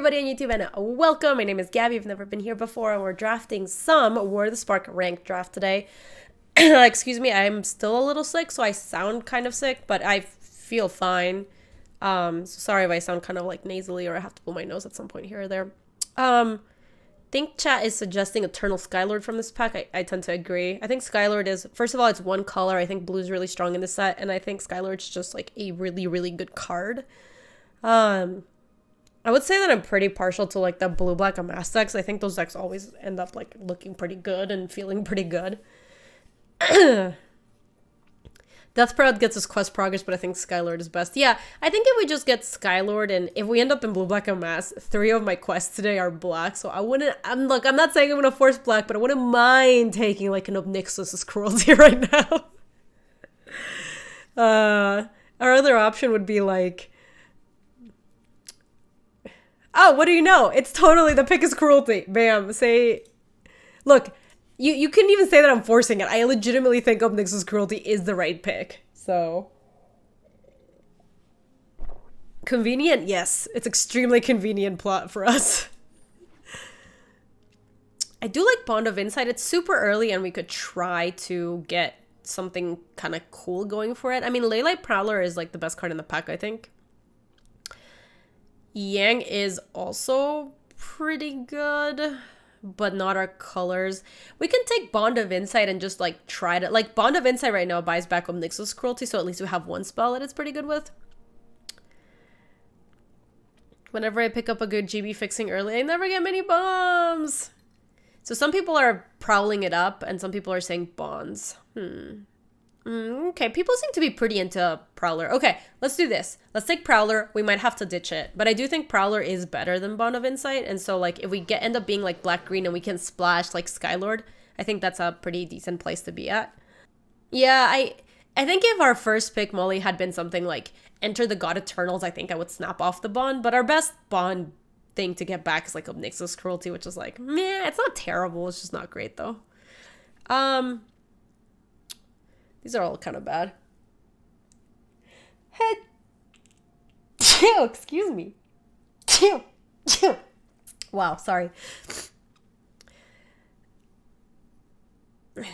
everybody on YouTube and welcome. My name is Gabby. If you've never been here before, and we're drafting some War of the Spark ranked draft today. Excuse me, I'm still a little sick, so I sound kind of sick, but I feel fine. So sorry if I sound kind of like nasally or I have to blow my nose at some point here or there. Think chat is suggesting Eternal Skylord from this pack. I tend to agree. I think Skylord is, first of all, it's one color. I think blue is really strong in this set, and I think Skylord's just like a really, really good card. I would say that I'm pretty partial to like the blue-black amass decks. I think those decks always end up like looking pretty good and feeling pretty good. Deathproud gets us quest progress, but I think Skylord is best. Yeah, I think if we just get Skylord and if we end up in blue-black amass, 3 of my quests today are black, so I wouldn't, I'm not saying I'm gonna force black, but I wouldn't mind taking like an Obnixilus's Cruelty right now. Our other option would be like, oh, what do you know? It's totally, the pick is Cruelty. Bam. Say, look, you couldn't even say that I'm forcing it. I legitimately think Obnixilus's Cruelty is the right pick. So. Convenient? Yes. It's extremely convenient plot for us. I do like Bond of Insight. It's super early and we could try to get something kind of cool going for it. I mean, Leyline Prowler is like the best card in the pack, I think. Yang is also pretty good, but not our colors. We can take Bond of Insight and just like try to, like, Bond of Insight right now buys back Obnixilus's Cruelty, so at least we have one spell that it's pretty good with. Whenever I pick up a good GB fixing early, I never get many bombs. So some people are prowling it up and some people are saying bonds. Okay, people seem to be pretty into Prowler. Okay, let's do this. Let's take Prowler. We might have to ditch it. But I do think Prowler is better than Bond of Insight. And so, like, if we end up being, like, black-green and we can splash, like, Skylord, I think that's a pretty decent place to be at. Yeah, I think if our first pick, Molly, had been something like Enter the God Eternals, I think I would snap off the Bond. But our best Bond thing to get back is, like, Obnixilus's Cruelty, which is, like, meh, it's not terrible. It's just not great, though. These are all kind of bad. Hey. Chill, excuse me. Chill. Wow, sorry.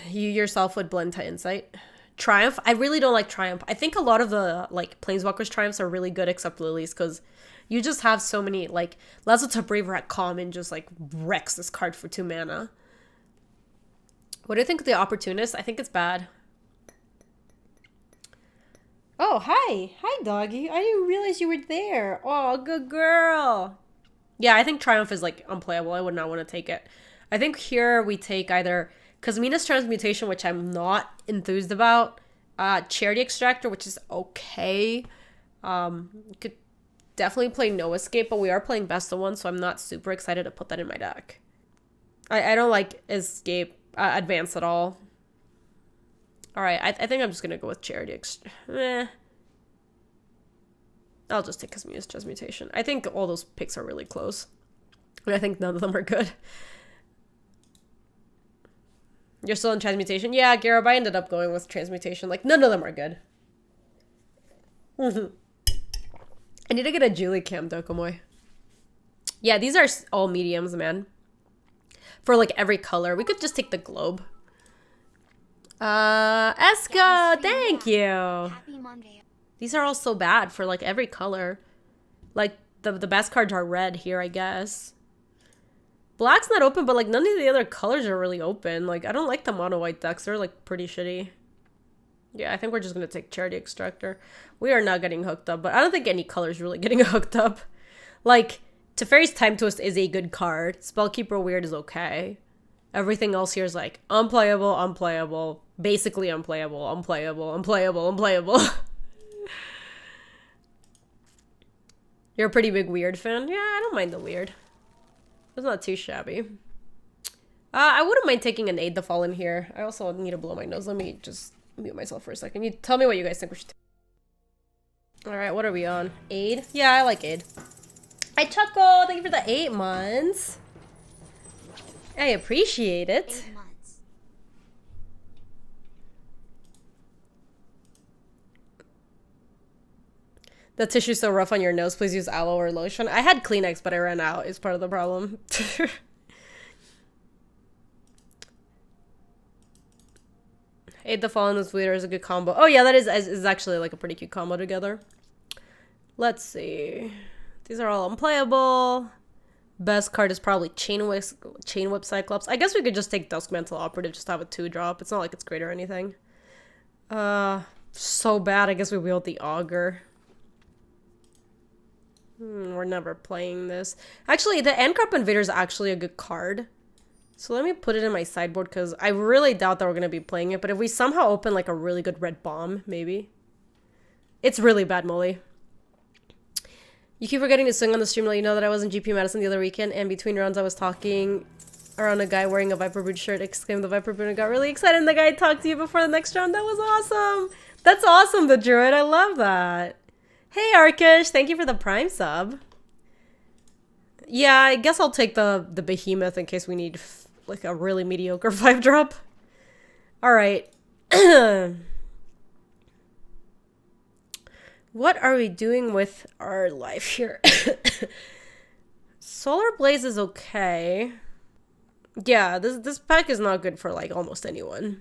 You yourself would blend to Insight. Triumph? I really don't like Triumph. I think a lot of the, like, Planeswalkers Triumphs are really good except Lily's, because you just have so many, like, Lazo to Braver at common just, like, wrecks this card for 2 mana. What do you think of the Opportunist? I think it's bad. Oh, hi. Hi, doggy. I didn't realize you were there. Oh, good girl. Yeah, I think Triumph is, like, unplayable. I would not want to take it. I think here we take either Kasmina's Transmutation, which I'm not enthused about, Charity Extractor, which is okay. Could definitely play No Escape, but we are playing Best of One, so I'm not super excited to put that in my deck. I don't like Escape Advance at all. Alright, I think I'm just gonna go with Charity I'll just take Kasmina's Transmutation. I think all those picks are really close. And I think none of them are good. You're still in Transmutation? Yeah, Garib, I ended up going with Transmutation. Like, none of them are good. I need to get a Julie Cam Dokomoy. Yeah, these are all mediums, man. For, like, every color. We could just take the globe. Eska, thank you. Happy Monday. These are all so bad for, like, every color. Like, the best cards are red here, I guess. Black's not open, but, like, none of the other colors are really open. Like, I don't like the mono-white decks. They're, like, pretty shitty. Yeah, I think we're just gonna take Charity Extractor. We are not getting hooked up, but I don't think any color's really getting hooked up. Like, Teferi's Time Twist is a good card. Spellkeeper Weird is okay. Everything else here is, like, unplayable, basically unplayable. You're a pretty big Weird fan? Yeah, I don't mind the Weird. It's not too shabby. I wouldn't mind taking an Aid the Fallen here. I also need to blow my nose. Let me just mute myself for a second. You tell me what you guys think we should take. Alright, what are we on? Aid? Yeah, I like Aid. Hi, Chuckle! Thank you for the 8 months. I appreciate it. 8 months. The tissue's so rough on your nose. Please use aloe or lotion. I had Kleenex, but I ran out. It's part of the problem. Aid the Fallen with Leader is a good combo. Oh yeah, that is actually like a pretty cute combo together. Let's see. These are all unplayable. Best card is probably Chain Whip Cyclops. I guess we could just take Dusk Mantle Operative, just have a 2-drop. It's not like it's great or anything. So bad. I guess we wield the Augur. We're never playing this. Actually, the Ancrop Invader is actually a good card. So let me put it in my sideboard because I really doubt that we're going to be playing it. But if we somehow open like a really good red bomb, maybe. It's really bad, Molly. You keep forgetting to swing on the stream, let you know that I was in GP Madison the other weekend, and between rounds I was talking around a guy wearing a Viper Brood shirt, exclaimed the Viper Brood, and got really excited, and the guy talked to you before the next round. That was awesome! That's awesome, the Druid. I love that. Hey, Arkish! Thank you for the Prime sub. Yeah, I guess I'll take the Behemoth in case we need, like, a really mediocre 5-drop. Alright. What are we doing with our life here? Solar Blaze is okay. Yeah, this pack is not good for, like, almost anyone.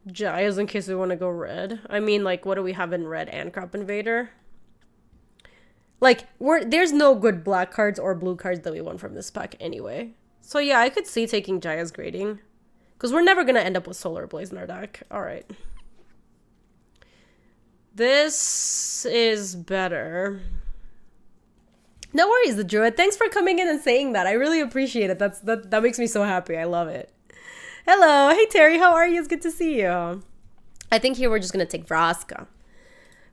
Jayas in case we want to go red. I mean, like, what do we have in red? Ancrop Invader? Like, there's no good black cards or blue cards that we want from this pack anyway. So yeah, I could see taking Jaya's Grading. Because we're never going to end up with Solar Blaze in our deck. Alright. This is better. No worries, the Druid. Thanks for coming in and saying that. I really appreciate it. That makes me so happy. I love it. Hello. Hey, Terry. How are you? It's good to see you. I think here we're just going to take Vraska.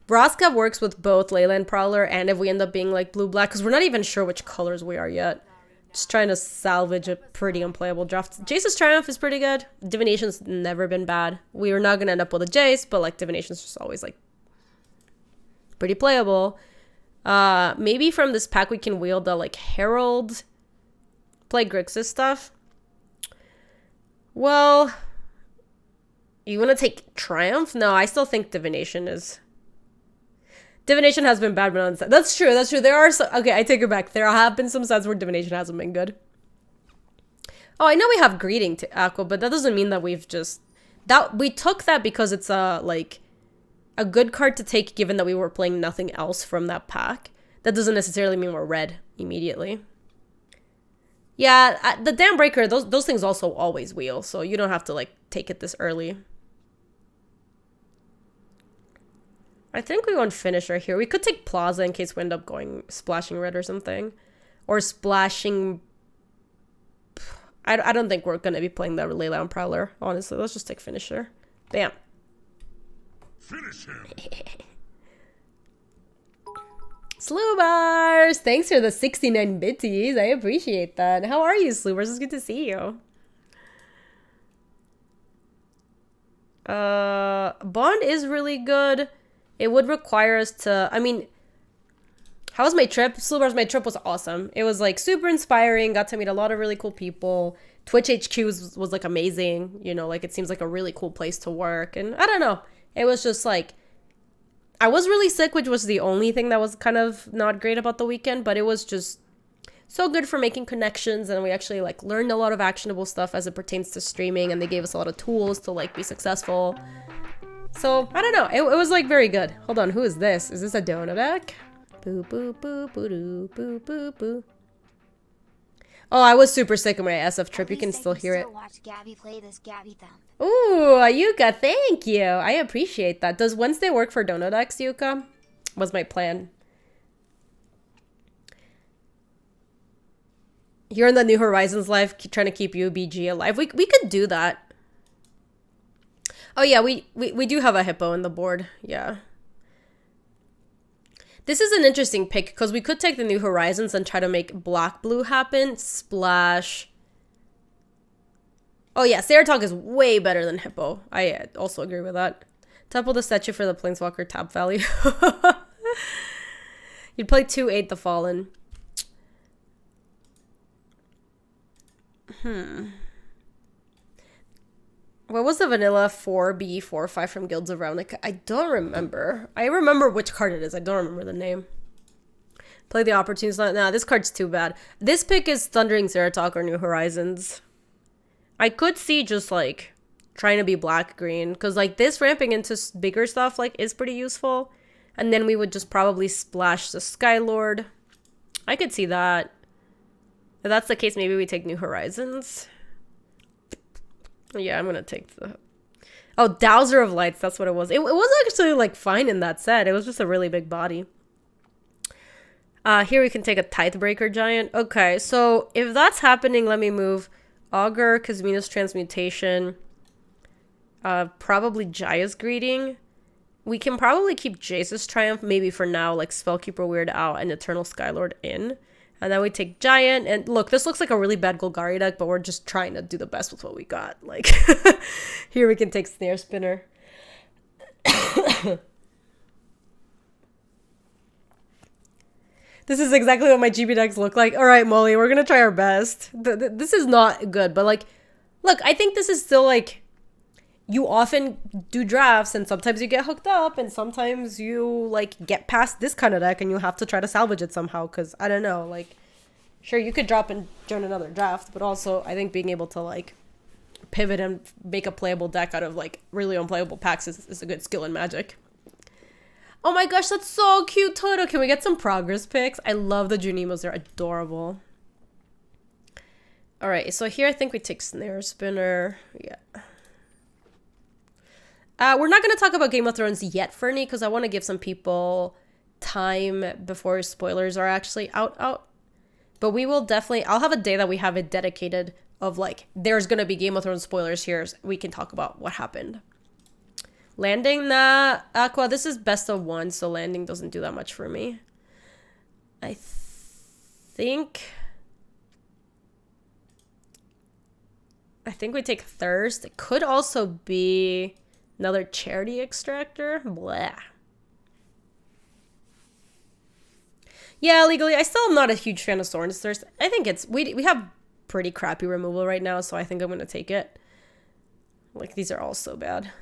Vraska works with both Leyland Prowler and if we end up being like blue-black, because we're not even sure which colors we are yet. Just trying to salvage a pretty unplayable draft. Jace's Triumph is pretty good. Divination's never been bad. We are not going to end up with a Jace, but like Divination's just always like pretty playable. Maybe from this pack we can wield the like Herald, play Grixis stuff. Well, you want to take Triumph? No, I still think Divination is... Divination has been bad, but on the side. That's true, that's true. There are some... Okay, I take it back. There have been some sets where Divination hasn't been good. Oh, I know we have Greeting to Aqua, but that doesn't mean that we've just... We took that because it's like a good card to take given that we were playing nothing else from that pack. That doesn't necessarily mean we're red immediately. Yeah, the Dam Breaker, those things also always wheel, so you don't have to like take it this early. I think we want Finisher here. We could take Plaza in case we end up going splashing red or something. Or splashing... I don't think we're going to be playing the Leyland Prowler, honestly. Let's just take Finisher. Bam. Finish him. Sloobars! Thanks for the 69 bitties. I appreciate that. How are you, Sloobars? It's good to see you. Bond is really good. It would require us to... I mean... How was my trip? Sloobars, my trip was awesome. It was like super inspiring. Got to meet a lot of really cool people. Twitch HQ was like amazing. You know, like it seems like a really cool place to work. And I don't know. It was just like... I was really sick, which was the only thing that was kind of not great about the weekend. But it was just so good for making connections. And we actually like learned a lot of actionable stuff as it pertains to streaming. And they gave us a lot of tools to like be successful. So, I don't know. It was like very good. Hold on, who is this? Is this a donut deck? Boo boo boo boo doo boo boo boo. Oh, I was super sick of my SF trip. You can still hear it. Watch Gaby play this Gaby thump. Ooh, Ayuka, thank you. I appreciate that. Does Wednesday work for donut decks, Yuka? Was my plan. You're in the New Horizons life, trying to keep UBG alive. We could do that. Oh yeah, we do have a hippo in the board. Yeah. This is an interesting pick because we could take the New Horizons and try to make black-blue happen. Splash. Oh yeah, Seratalk is way better than hippo. I also agree with that. Topple the statue for the Planeswalker tap value. You'd play 2/8 the Fallen. What was the vanilla 4B 4/5 from Guilds of Ravnica? I don't remember. I remember which card it is. I don't remember the name. Play the Opportunist. Nah, this card's too bad. This pick is Thundering Zeratalk or New Horizons. I could see just, like, trying to be black-green. Because, like, this ramping into bigger stuff, like, is pretty useful. And then we would just probably splash the Skylord. I could see that. If that's the case, maybe we take New Horizons. Yeah, I'm gonna take the... Oh, Dowser of Lights, that's what it was. It was actually, like, fine in that set. It was just a really big body. Here we can take a Tithebreaker Giant. Okay, so if that's happening, let me move Augur, Kasmina's Transmutation, probably Jaya's Greeting. We can probably keep Jace's Triumph, maybe for now, like Spellkeeper Weird out and Eternal Skylord in. And then we take Giant, and look, this looks like a really bad Golgari deck, but we're just trying to do the best with what we got. Like, here we can take Snare Spinner. This is exactly what my GB decks look like. All right, Molly, we're going to try our best. This is not good, but, like, look, I think this is still, like, you often do drafts, and sometimes you get hooked up, and sometimes you, like, get past this kind of deck, and you have to try to salvage it somehow, because, I don't know, like, sure, you could drop and join another draft, but also, I think being able to, like, pivot and make a playable deck out of, like, really unplayable packs is a good skill in Magic. Oh my gosh, that's so cute, Toto. Can we get some progress pics? I love the Junimos. They're adorable. All right, so here I think we take Snare Spinner. Yeah. We're not going to talk about Game of Thrones yet, Fernie, because I want to give some people time before spoilers are actually out. But we will definitely... I'll have a day that we have it dedicated of, like, there's going to be Game of Thrones spoilers here. So we can talk about what happened. Landing, nah. Aqua, this is best of one, so landing doesn't do that much for me. I think we take Thirst. It could also be another Charity Extractor. Blah. Yeah, legally, I still am not a huge fan of Sorin's Thirst. I think it's... We have pretty crappy removal right now, so I think I'm going to take it. Like, these are all so bad.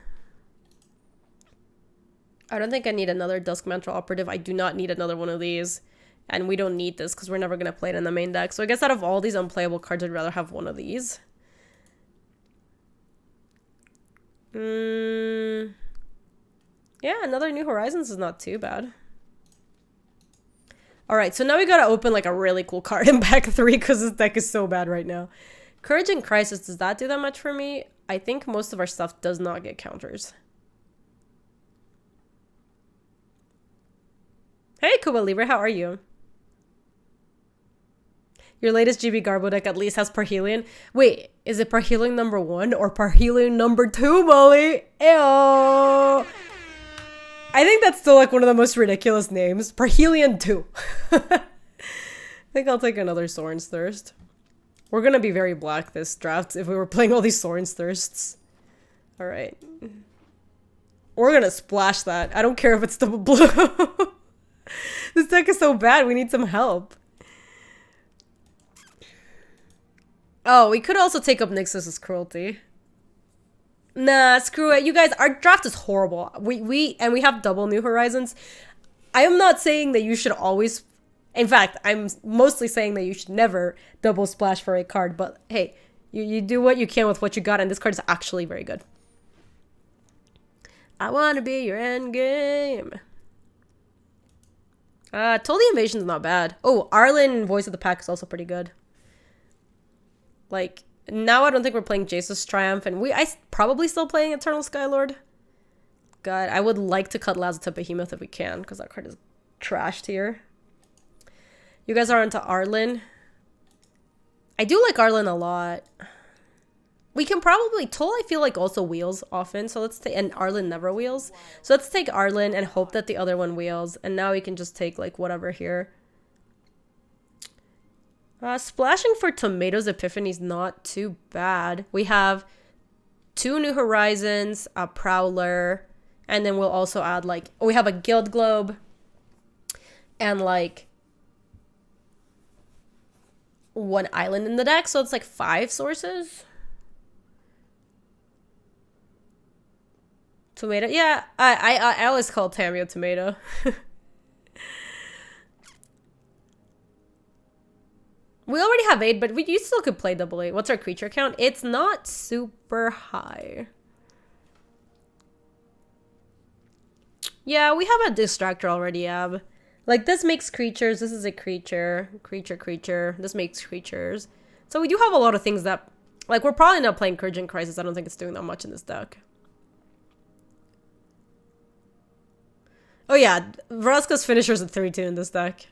I don't think I need another Dusk Mantle Operative. I do not need another one of these. And we don't need this because we're never going to play it in the main deck. So I guess out of all these unplayable cards, I'd rather have one of these. Yeah, another New Horizons is not too bad. Alright, so now we gotta open like a really cool card in pack 3 because this deck is so bad right now. Courage and Crisis, does that do that much for me? I think most of our stuff does not get counters. Hey, Kuba Libre, how are you? Your latest GB Garbo deck at least has Parhelion. Wait, is it Parhelion number 1 or Parhelion number 2, Molly? Ew. I think that's still like one of the most ridiculous names. Parhelion 2. I think I'll take another Sorin's Thirst. We're gonna be very black this draft if we were playing all these Sorin's Thirsts. Alright. We're gonna splash that. I don't care if it's double blue. This deck is so bad, we need some help. Oh, we could also take up Nixus's Cruelty. Nah, screw it. You guys, our draft is horrible. We have double New Horizons. I am not saying that you should always... In fact, I'm mostly saying that you should never double splash for a card. But hey, you do what you can with what you got, and this card is actually very good. I want to be your endgame. Total Invasion's not bad. Oh, Arlen Voice of the Pack is also pretty good. Like, now I don't think we're playing Jace's Triumph, and I probably still playing Eternal Skylord. God, I would like to cut Lazarus Behemoth if we can, because that card is trashed here. You guys are into Arlen. I do like Arlen a lot. We can probably... Toll, I feel like, also wheels often, so let's take... And Arlen never wheels. So let's take Arlen and hope that the other one wheels, and now we can just take, like, whatever here. Splashing for Tomatoes Epiphany is not too bad. We have 2 New Horizons, a Prowler, and then we'll also add, like... we have a Guild Globe, and, like... 1 island in the deck, so it's, like, 5 sources. Tomato. Yeah, I always call Tamio tomato. We already have 8, but you still could play double 8. What's our creature count? It's not super high. Yeah, we have a distractor already, Ab. Like, this makes creatures. This is a creature. Creature. This makes creatures. So we do have a lot of things that... Like, we're probably not playing Urgent Crisis. I don't think it's doing that much in this deck. Oh, yeah. Vraska's Finisher's a 3-2 in this deck.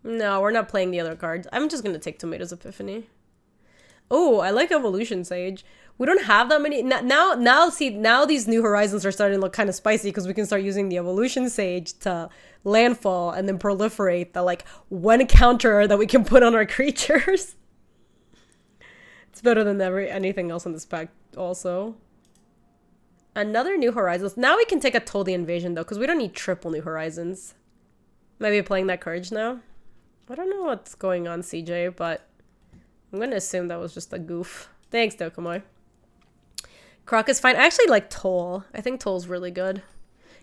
No, we're not playing the other cards. I'm just gonna take Tomato's Epiphany. Oh, I like Evolution Sage. We don't have that many now these new horizons are starting to look kind of spicy because we can start using the Evolution Sage to landfall and then proliferate the like one counter that we can put on our creatures. It's better than anything else in this pack also. Another New Horizons. Now we can take a Totally Invasion though, because we don't need triple New Horizons. Maybe playing that Courage now. I don't know what's going on, CJ, but I'm gonna assume that was just a goof. Thanks, Dokumoy. Croc is fine. I actually like Toll. I think Toll's really good.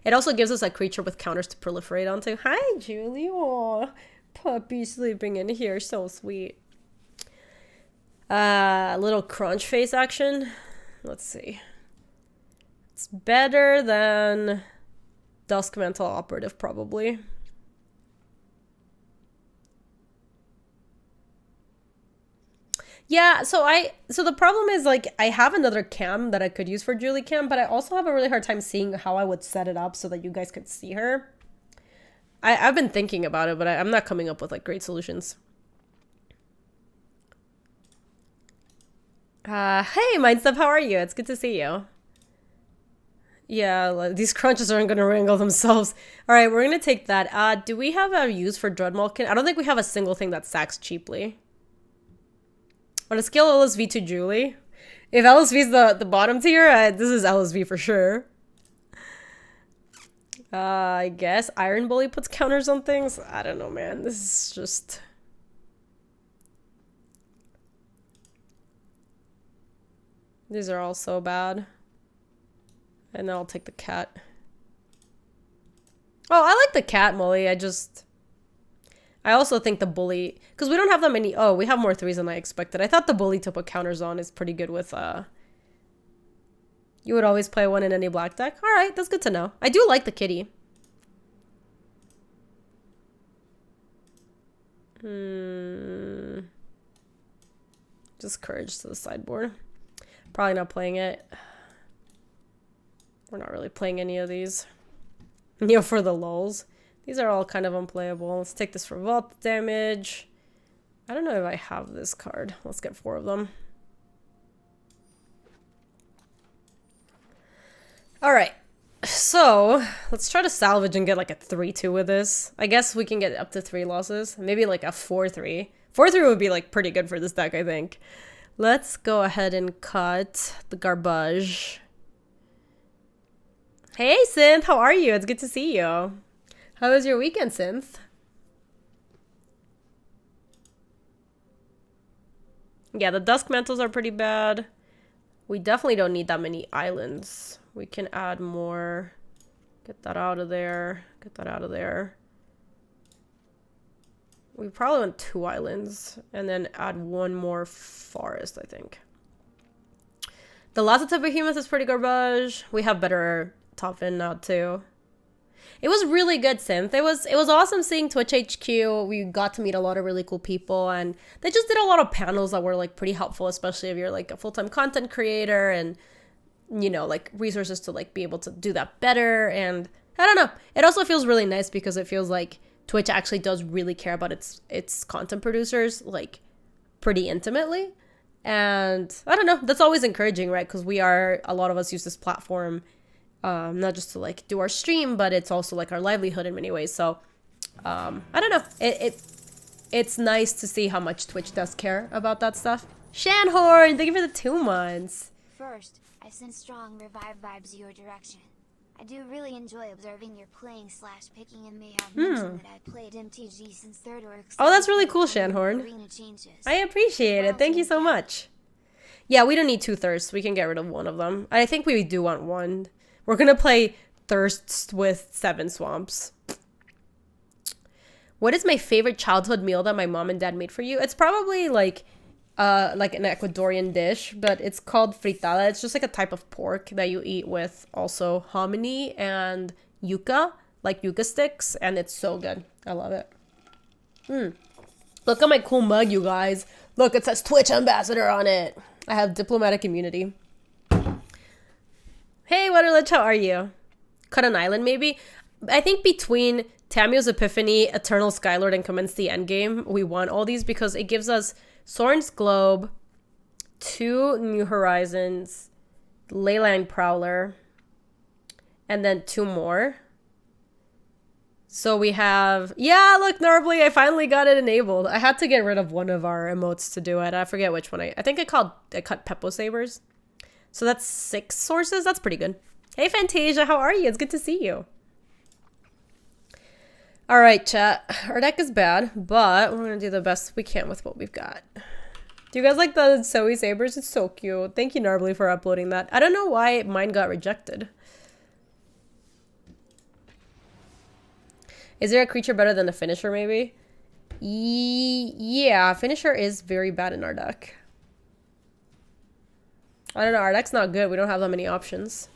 It also gives us a creature with counters to proliferate onto. Hi, Julie. Aw, puppy sleeping in here. So sweet. A little crunch face action. Let's see. It's better than Dusk Mantle Operative, probably. Yeah, so the problem is, like, I have another cam that I could use for Julie Cam, but I also have a really hard time seeing how I would set it up so that you guys could see her. I've been thinking about it, but I'm not coming up with, like, great solutions. Hey, Mindstep, how are you? It's good to see you. Yeah, like, these crunches aren't going to wrangle themselves. All right, we're going to take that. Do we have a use for Dreadmalkin? I don't think we have a single thing that sacks cheaply. On a scale of LSV to Julie, if LSV is the bottom tier, this is LSV for sure. I guess Iron Bully puts counters on things. I don't know, man. This is just... These are all so bad. And then I'll take the cat. Oh, I like the cat, Molly. I also think the bully, because we don't have that many. Oh, we have more 3s than I expected. I thought the bully to put counters on is pretty good with, you would always play one in any black deck. All right, that's good to know. I do like the kitty. Just Courage to the sideboard. Probably not playing it. We're not really playing any of these. You know, for the lulz. These are all kind of unplayable. Let's take this for vault damage. I don't know if I have this card. Let's get 4 of them. Alright. So, let's try to salvage and get like a 3-2 with this. I guess we can get up to 3 losses. Maybe like a 4-3. 4-3 would be like pretty good for this deck, I think. Let's go ahead and cut the garbage. Hey, Synth. How are you? It's good to see you. How was your weekend, Synth? Yeah, the Dusk Mantles are pretty bad. We definitely don't need that many islands. We can add more. Get that out of there. Get that out of there. We probably want 2 islands. And then add 1 more forest, I think. The Lazative Behemoth is pretty garbage. We have better top end now, too. It was really good, Synth. It was awesome seeing Twitch HQ. We got to meet a lot of really cool people, and they just did a lot of panels that were like pretty helpful, especially if you're like a full-time content creator and, you know, like resources to like be able to do that better. And I don't know. It also feels really nice because it feels like Twitch actually does really care about its content producers like pretty intimately. And I don't know. That's always encouraging, right? Because a lot of us use this platform not just to like do our stream, but it's also like our livelihood in many ways. So I don't know. It's nice to see how much Twitch does care about that stuff. Shanhorn, thank you for the 2 months. First, I send strong revive vibes your direction. I do really enjoy observing your playing / picking and may have mentioned that I played MTG since 3rd or Oh, that's really cool, Shanhorn. I appreciate it. Thank you so much. Yeah, we don't need 2 thirsts. We can get rid of one of them. I think we do want one. We're going to play thirsts with 7 swamps. What is my favorite childhood meal that my mom and dad made for you? It's probably like an Ecuadorian dish, but it's called fritada. It's just like a type of pork that you eat with also hominy and yuca, like yuca sticks, and it's so good. I love it. Look at my cool mug, you guys. Look, it says Twitch Ambassador on it. I have diplomatic immunity. Hey, Waterlich, how are you? Cut an island, maybe? I think between Tamio's Epiphany, Eternal Skylord, and Commence the Endgame, we want all these because it gives us Soren's Globe, 2 New Horizons, Leyline Prowler, and then 2 more. So we have... Yeah, look, Narbly, I finally got it enabled. I had to get rid of one of our emotes to do it. I forget which one. I think I cut Peppo Sabers. So that's 6 sources. That's pretty good. Hey, Fantasia, how are you? It's good to see you. All right, chat. Our deck is bad, but we're going to do the best we can with what we've got. Do you guys like the Zoe Sabers? It's so cute. Thank you, Narbly, for uploading that. I don't know why mine got rejected. Is there a creature better than a finisher, maybe? Yeah, finisher is very bad in our deck. I don't know, our deck's not good. We don't have that many options.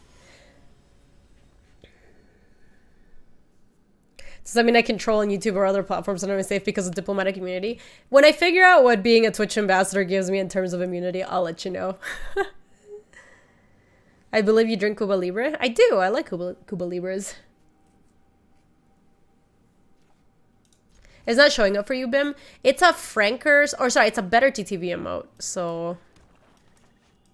Does that mean I can troll on YouTube or other platforms and I'm safe because of diplomatic immunity? When I figure out what being a Twitch ambassador gives me in terms of immunity, I'll let you know. I believe you drink Cuba Libre. I do. I like Cuba Libres. It's not showing up for you, Bim. It's a Frankers, or sorry, it's a better TTV emote. So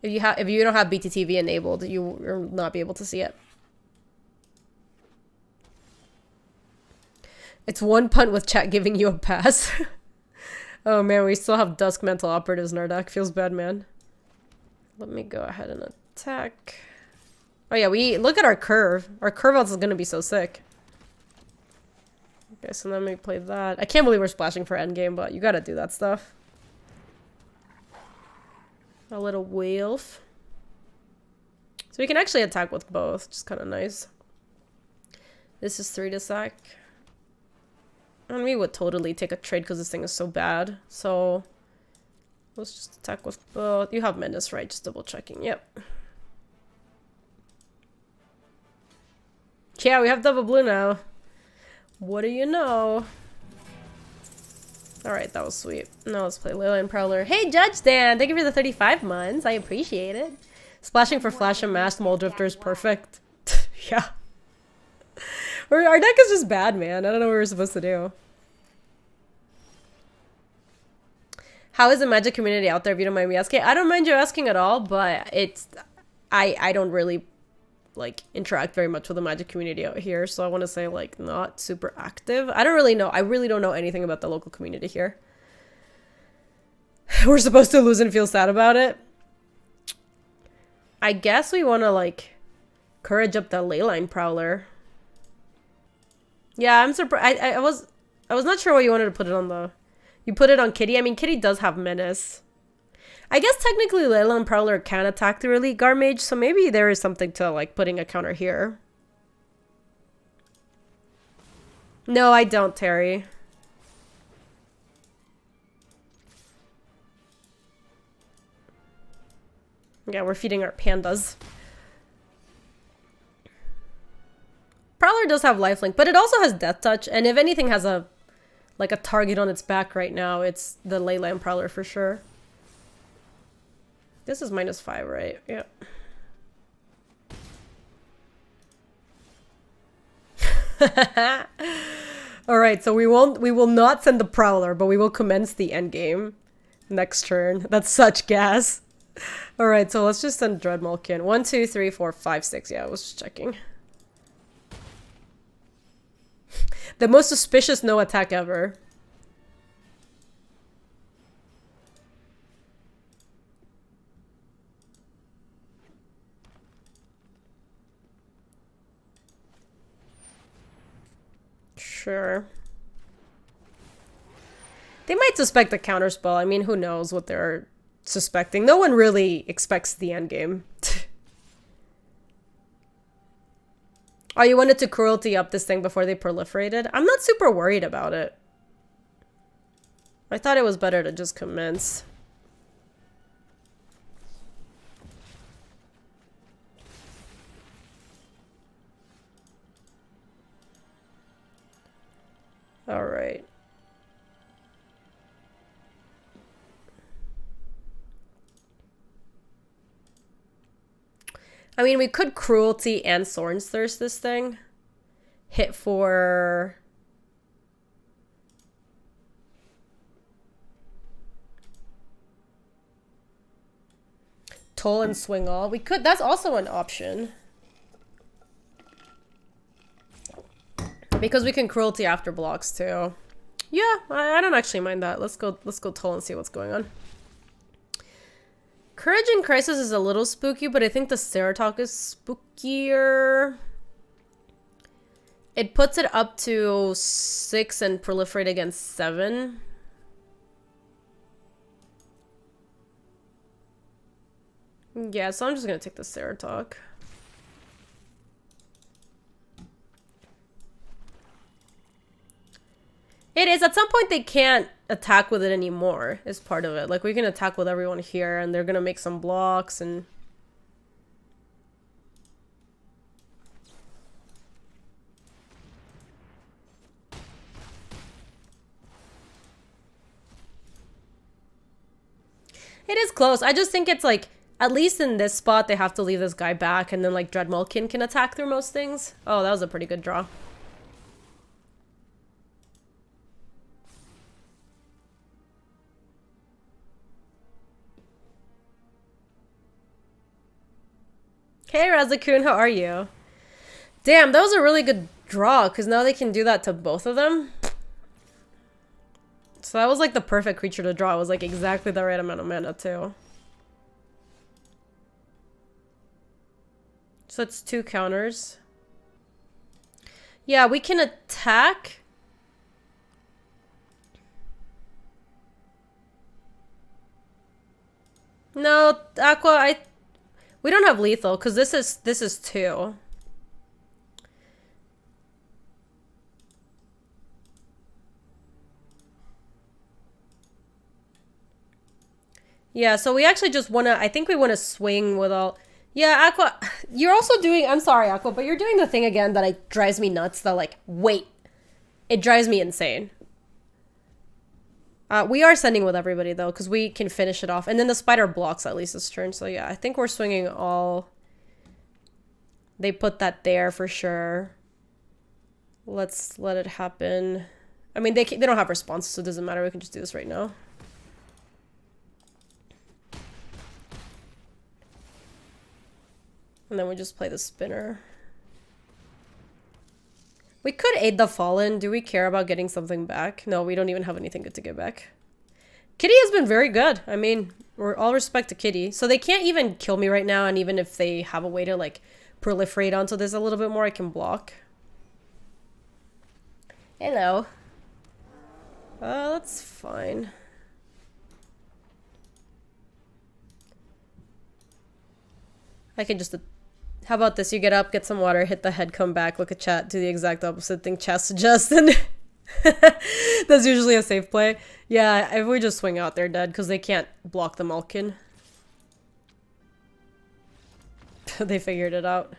if you don't have BTTV enabled, you will not be able to see it. It's one punt with chat giving you a pass. Oh man, we still have Dusk Mental Operatives in our deck. Feels bad, man. Let me go ahead and attack. Oh yeah, look at our curve. Our curve outs is gonna be so sick. Okay, so let me play that. I can't believe we're splashing for endgame, but you gotta do that stuff. A little Wilf. So we can actually attack with both, which is kind of nice. This is 3 to sack. And we would totally take a trade because this thing is so bad. So let's just attack with both. You have Menace, right? Just double checking. Yep. Yeah, we have double blue now. What do you know? Alright, that was sweet. Now let's play Leyline Prowler. Hey, Judge Dan! Thank you for the 35 months. I appreciate it. Splashing for Flash and Masked Mole Drifter is perfect. Yeah. Our deck is just bad, man. I don't know what we're supposed to do. How is the Magic community out there, if you don't mind me asking? I don't mind you asking at all, but it's... I don't really... like interact very much with the Magic community out here, so I want to say like not super active. I don't really know. I really don't know anything about the local community here. We're supposed to lose and feel sad about it. I guess we want to like courage up the Leyline Prowler. Yeah, I'm surprised. I was not sure why you wanted to put it on the... You put it on Kitty. I mean, Kitty does have Menace. I guess technically Leyline Prowler can attack through Elite Garmage, so maybe there is something to like putting a counter here. No, I don't, Terry. Yeah, we're feeding our pandas. Prowler does have lifelink, but it also has Death Touch, and if anything has a like a target on its back right now, it's the Leyline Prowler for sure. This is -5, right? Yeah. All right, so we will not send the Prowler, but we will commence the endgame next turn. That's such gas. All right, so let's just send Dreadmalkin. 1, 2, 3, 4, 5, 6. Yeah, I was just checking. The most suspicious no attack ever. sure. They might suspect the counterspell. I mean, who knows what they're suspecting. No one really expects the endgame. Oh, you wanted to cruelty up this thing before they proliferated? I'm not super worried about it. I thought it was better to just commence. All right. I mean, we could cruelty and Sorin's Thirst this thing. Hit for... Toll and swing all. We could, that's also an option. Because we can cruelty after blocks too. Yeah, I don't actually mind that. Let's go toll and see what's going on. Courage in Crisis is a little spooky, but I think the Ceratalk is spookier. It puts it up to 6 and proliferate against 7. Yeah, so I'm just gonna take the Ceratalk. It is. At some point, they can't attack with it anymore, is part of it. Like, we can attack with everyone here, and they're gonna make some blocks, and... It is close. I just think it's, like, at least in this spot, they have to leave this guy back, and then, like, Dreadmalkin can attack through most things. Oh, that was a pretty good draw. Hey, Razakun, how are you? Damn, that was a really good draw, because now they can do that to both of them. So that was like the perfect creature to draw. It was like exactly the right amount of mana, too. So it's 2 counters. Yeah, we can attack. No, Aqua, we don't have lethal, because this is 2. Yeah, so we actually just want to... I think we want to swing with all... Yeah, Aqua... You're also doing... I'm sorry, Aqua, but you're doing the thing again that like, drives me nuts. That, like, wait. It drives me insane. We are sending with everybody, though, because we can finish it off. And then the spider blocks at least this turn. So, yeah, I think we're swinging all... They put that there for sure. Let's let it happen. I mean, they don't have responses, so it doesn't matter. We can just do this right now. And then we just play the spinner. We could aid the Fallen. Do we care about getting something back? No, we don't even have anything good to get back. Kitty has been very good. I mean, we're all respect to Kitty. So they can't even kill me right now, and even if they have a way to, like, proliferate onto this a little bit more, I can block. Hello. That's fine. I can just... How about this? You get up, get some water, hit the head, come back, look at chat, do the exact opposite thing chat suggests, and that's usually a safe play. Yeah, if we just swing out, they're dead, because they can't block the Malkin. They figured it out.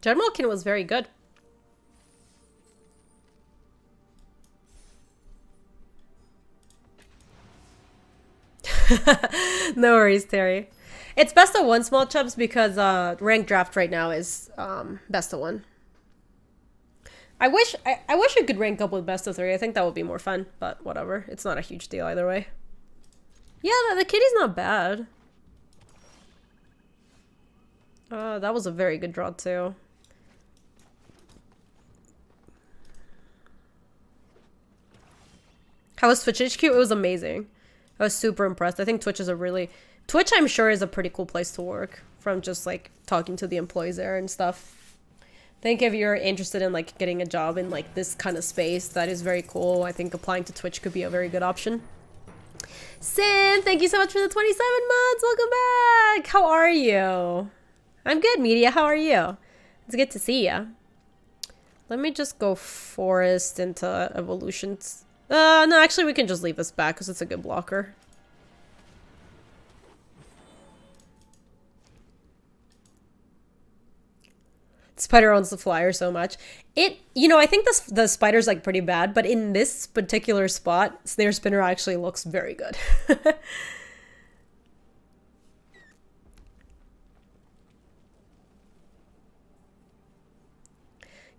Dreadmalkin was very good. No worries, Terry. It's best of 1 small chubs because rank draft right now is best of 1. I wish I could rank up with best of 3. I think that would be more fun, but whatever. It's not a huge deal either way. Yeah, the kitty's not bad. That was a very good draw too. How was Twitch HQ? It was amazing. I was super impressed. I think Twitch is a really... Twitch, I'm sure, is a pretty cool place to work from just like talking to the employees there and stuff. I think if you're interested in like getting a job in like this kind of space, that is very cool. I think applying to Twitch could be a very good option. Sin, thank you so much for the 27 months. Welcome back. How are you? I'm good, Media. How are you? It's good to see you. Let me just go forest into evolutions. No, actually, we can just leave this back because it's a good blocker. Spider owns the flyer so much. You know, I think the spider's like pretty bad, but in this particular spot, Snare Spinner actually looks very good.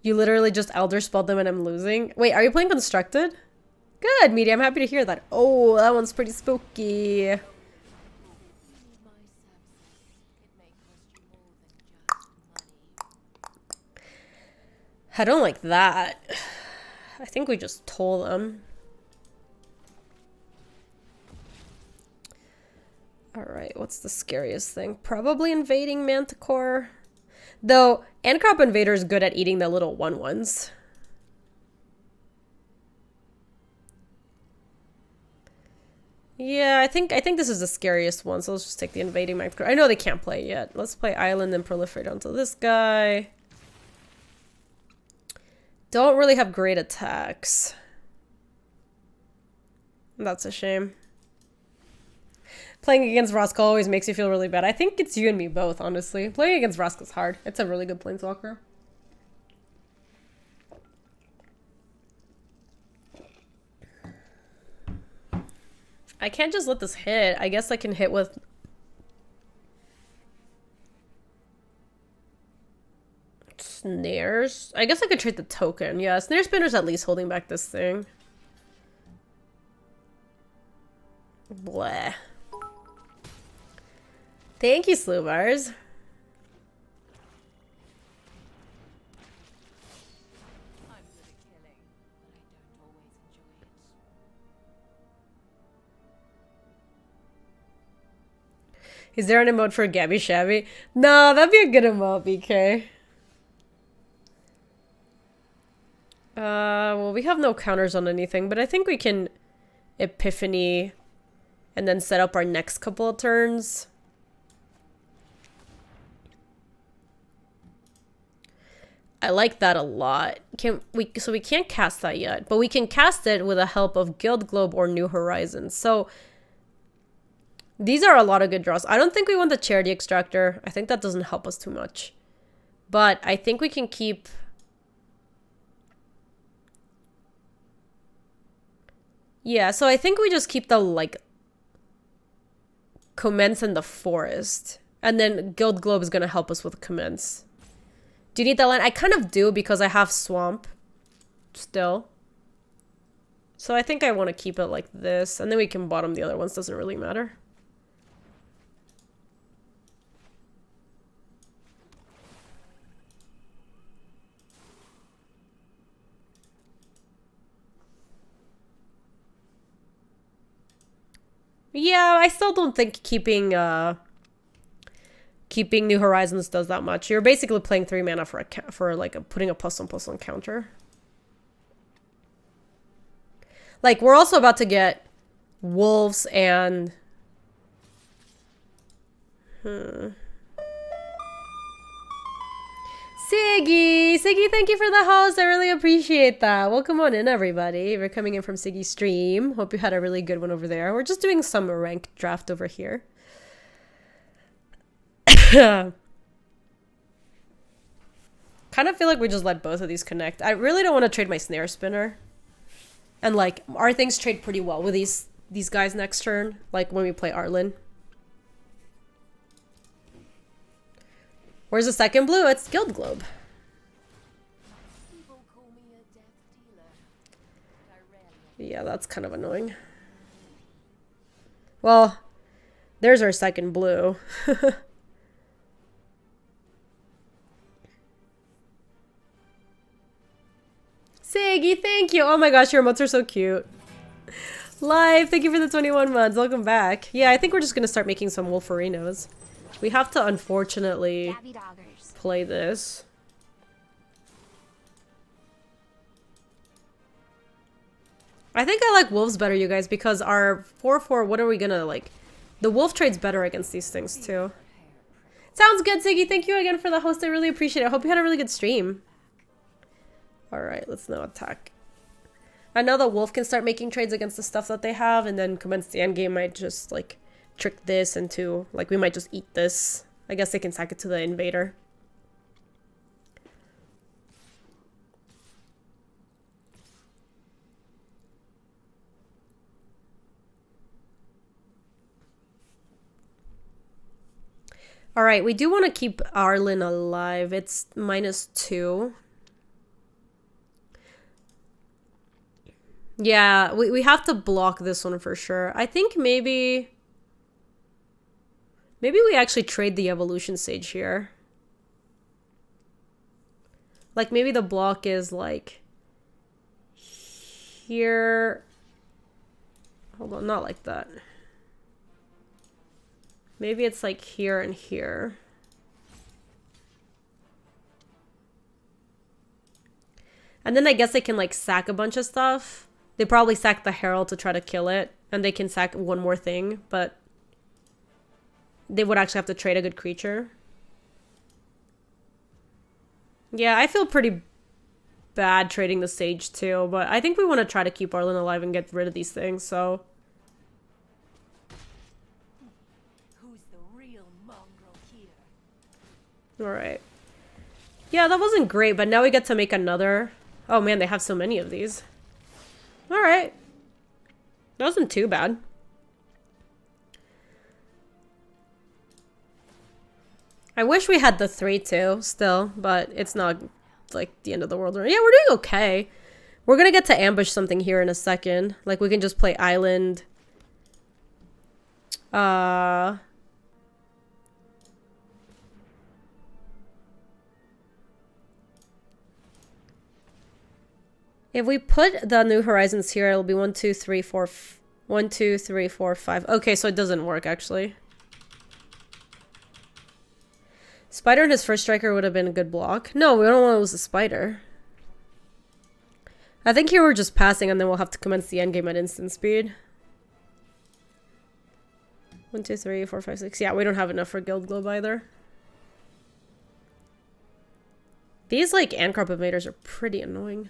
You literally just Elder Spelled them and I'm losing. Wait, are you playing Constructed? Good, Media. I'm happy to hear that. Oh, that one's pretty spooky. I don't like that. I think we just told them. Alright, what's the scariest thing? Probably invading Manticore. Though, Ancrop Invader is good at eating the little 1/1s. Yeah, I think this is the scariest one, so let's just take the invading Manticore. I know they can't play it yet. Let's play Island and proliferate onto this guy. Don't really have great attacks. That's a shame. Playing against Roscoe always makes you feel really bad. I think it's you and me both, honestly. Playing against Roscoe's hard. It's a really good planeswalker. I can't just let this hit. I guess I can hit with... Snares? I guess I could trade the token. Yeah, Snare Spinner's at least holding back this thing. Bleh. Thank you, Slubars. Is there an emote for Gaby Shabby? No, that'd be a good emote, BK. Well, we have no counters on anything, but I think we can Epiphany and then set up our next couple of turns. I like that a lot. So we can't cast that yet, but we can cast it with the help of Guild Globe or New Horizons. So these are a lot of good draws. I don't think we want the Charity Extractor. I think that doesn't help us too much. But I think we can keep... Yeah, so I think we just keep the, like, Commence in the Forest. And then Guild Globe is going to help us with Commence. Do you need that land? I kind of do because I have Swamp still. So I think I want to keep it like this. And then we can bottom the other ones. Doesn't really matter. Yeah, I still don't think keeping New Horizons does that much. You're basically playing 3 mana for putting a +1/+1 counter. Like, we're also about to get Wolves and... Siggy! Siggy, thank you for the host. I really appreciate that. Welcome on in, everybody. We're coming in from Siggy's stream. Hope you had a really good one over there. We're just doing some ranked draft over here. Kind of feel like we just let both of these connect. I really don't want to trade my Snare Spinner. And, like, our things trade pretty well with these guys next turn. Like, when we play Arlen. Where's the second blue? It's Guild Globe. Yeah, that's kind of annoying. Well, there's our second blue. Siggy, thank you. Oh my gosh, your emotes are so cute. Live, thank you for the 21 months. Welcome back. Yeah, I think we're just gonna start making some Wolferinos. We have to, unfortunately, play this. I think I like wolves better, you guys, because our 4/4, what are we gonna, like... The wolf trade's better against these things, too. Sounds good, Ziggy. Thank you again for the host. I really appreciate it. I hope you had a really good stream. Alright, let's now attack. I know the wolf can start making trades against the stuff that they have, and then commence the endgame might just, like, trick this into, like, we might just eat this. I guess they can sack it to the invader. Alright, we do want to keep Arlen alive. It's -2. Yeah, we have to block this one for sure. I think maybe we actually trade the evolution sage here. Like maybe the block is like here. Hold on, not like that. Maybe it's like here and here. And then I guess they can like sack a bunch of stuff. They probably sack the Herald to try to kill it. And they can sack one more thing, but they would actually have to trade a good creature. Yeah, I feel pretty bad trading the Sage too, but I think we want to try to keep Arlen alive and get rid of these things, so... Alright. Yeah, that wasn't great, but now we get to make another. Oh man, they have so many of these. Alright. That wasn't too bad. I wish we had the 3-2 still, but it's not like the end of the world. Yeah, we're doing okay. We're gonna get to ambush something here in a second. Like we can just play island. If we put the New Horizons here, it'll be 1, 2, 3, 4, 1, 2, 3, 4, 5. Okay, so it doesn't work actually. Spider and his first striker would have been a good block. No, we don't want to lose the spider. I think here we're just passing and then we'll have to commence the endgame at instant speed. 1, 2, 3, 4, 5, 6. Yeah, we don't have enough for Guild Globe either. These like Ancarp invaders are pretty annoying.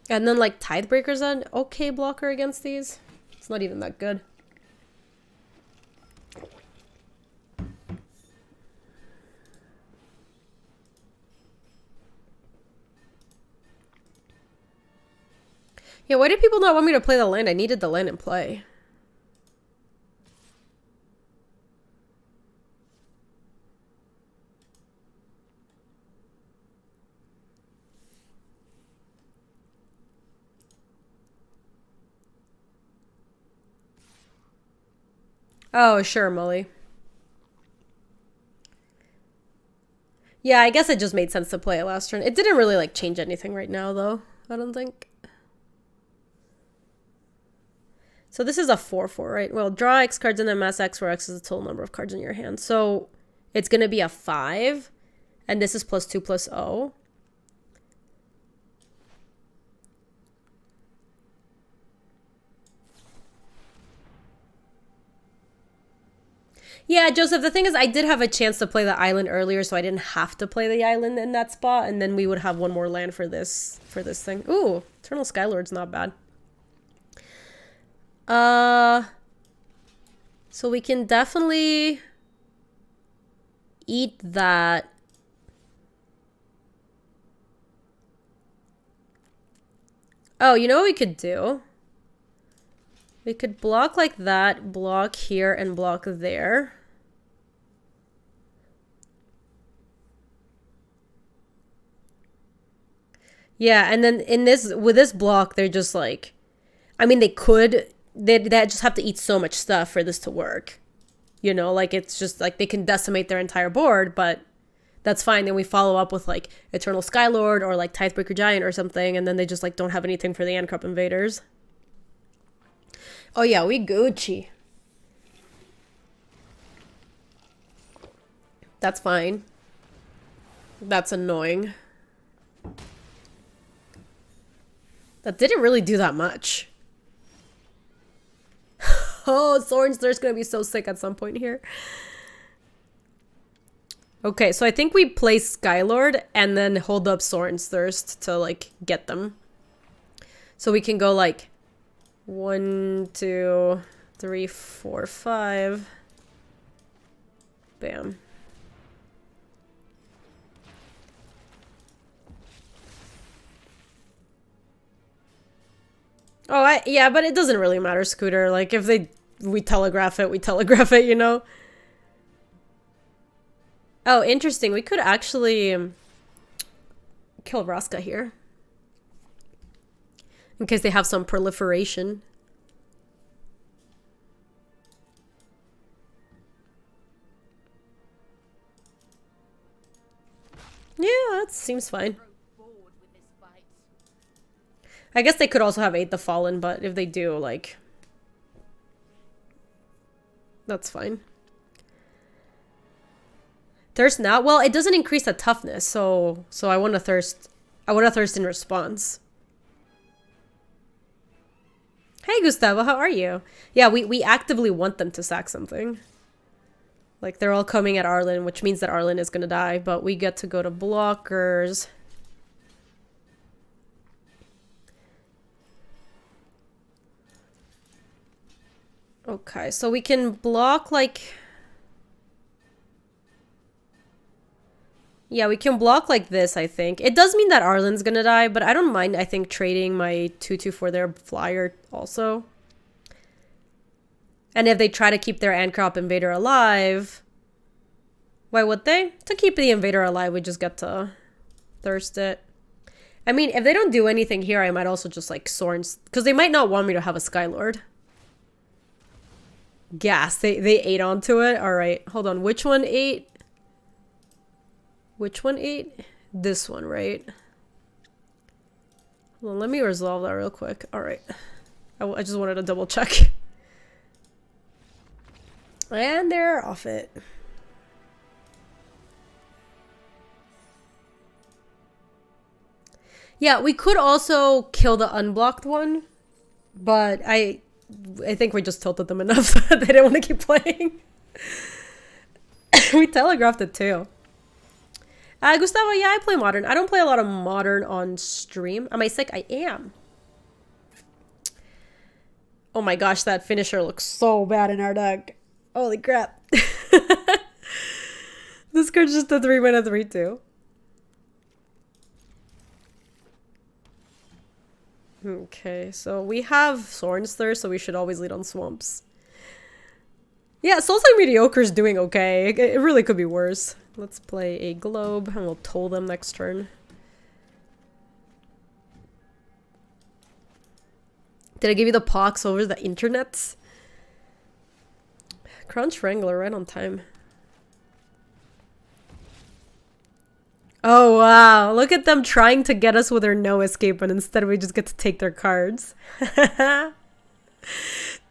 And then like Tidebreaker's an okay blocker against these. It's not even that good. Yeah, why did people not want me to play the land? I needed the land in play. Oh, sure, Molly. Yeah, I guess it just made sense to play it last turn. It didn't really, like, change anything right now, though. I don't think. So this is a 4/4, right? Well, draw X cards and then mass X, where X is the total number of cards in your hand. So it's going to be a 5. And this is +2 + 0. Yeah, Joseph, the thing is I did have a chance to play the island earlier, so I didn't have to play the island in that spot, and then we would have one more land for this thing. Ooh, Eternal Skylord's not bad. So we can definitely eat that. Oh, you know what we could do? We could block like that, block here, and block there. Yeah, and then with this block, they're just like, I mean, they just have to eat so much stuff for this to work. You know, like it's just like they can decimate their entire board, but that's fine. Then we follow up with like Eternal Skylord or like Tithebreaker Giant or something, and then they just like don't have anything for the Ancrop Invaders. Oh yeah, we Gucci. That's fine. That's annoying. That didn't really do that much. Oh, Soren's Thirst gonna be so sick at some point here. Okay, so I think we play Skylord and then hold up Soren's Thirst to like get them. So we can go like 1, 2, 3, 4, 5. Bam. Oh, yeah, but it doesn't really matter, Scooter. Like, if we telegraph it, you know? Oh, interesting. We could actually kill Vraska here. In case they have some proliferation. Yeah, that seems fine. I guess they could also have 8 the Fallen, but if they do, like... That's fine. Thirst now? Well, it doesn't increase the toughness, so I want to thirst. I want to thirst in response. Hey, Gustavo, how are you? Yeah, we actively want them to sack something. Like, they're all coming at Arlen, which means that Arlen is gonna die, but we get to go to blockers. Okay, so we can block, like... Yeah, we can block like this, I think. It does mean that Arlen's gonna die, but I don't mind, I think, trading my 2/2 for their flyer also. And if they try to keep their Ancrop Invader alive... Why would they? To keep the Invader alive, we just get to thirst it. I mean, if they don't do anything here, I might also just, like, Soren's... Because they might not want me to have a Skylord. Gas. They ate onto it? Alright, hold on. Which one ate? Which one ate? This one, right? Well, let me resolve that real quick. Alright. I just wanted to double check. And they're off it. Yeah, we could also kill the unblocked one, but I think we just tilted them enough that they didn't want to keep playing. We telegraphed it too. Gustavo, yeah, I play Modern. I don't play a lot of Modern on stream. Am I sick? I am. Oh my gosh, that finisher looks so bad in our deck. Holy crap. This card's just a 3-mana 3/2. Okay, so we have Soren's Thirst, so we should always lead on Swamps. Yeah, Soulside Mediocre's doing okay. It really could be worse. Let's play a Globe, and we'll toll them next turn. Did I give you the pox over the internet? Crunch Wrangler, right on time. Oh, wow. Look at them trying to get us with their no escape, and instead we just get to take their cards.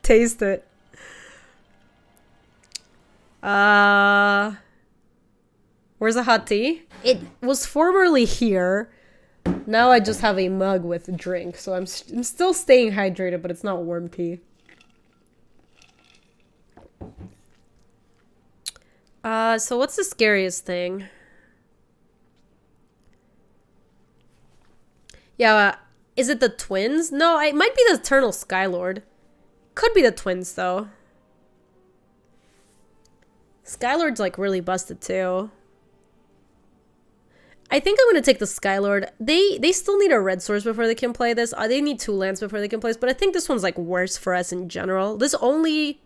Taste it. Where's the hot tea? It was formerly here. Now I just have a mug with drink, so I'm still staying hydrated, but it's not warm tea. So what's the scariest thing? Yeah, is it the twins? No, it might be the Eternal Skylord. Could be the twins, though. Skylord's, like, really busted, too. I think I'm going to take the Skylord. They still need a red source before they can play this. They need 2 lands before they can play this, but I think this one's, like, worse for us in general. This only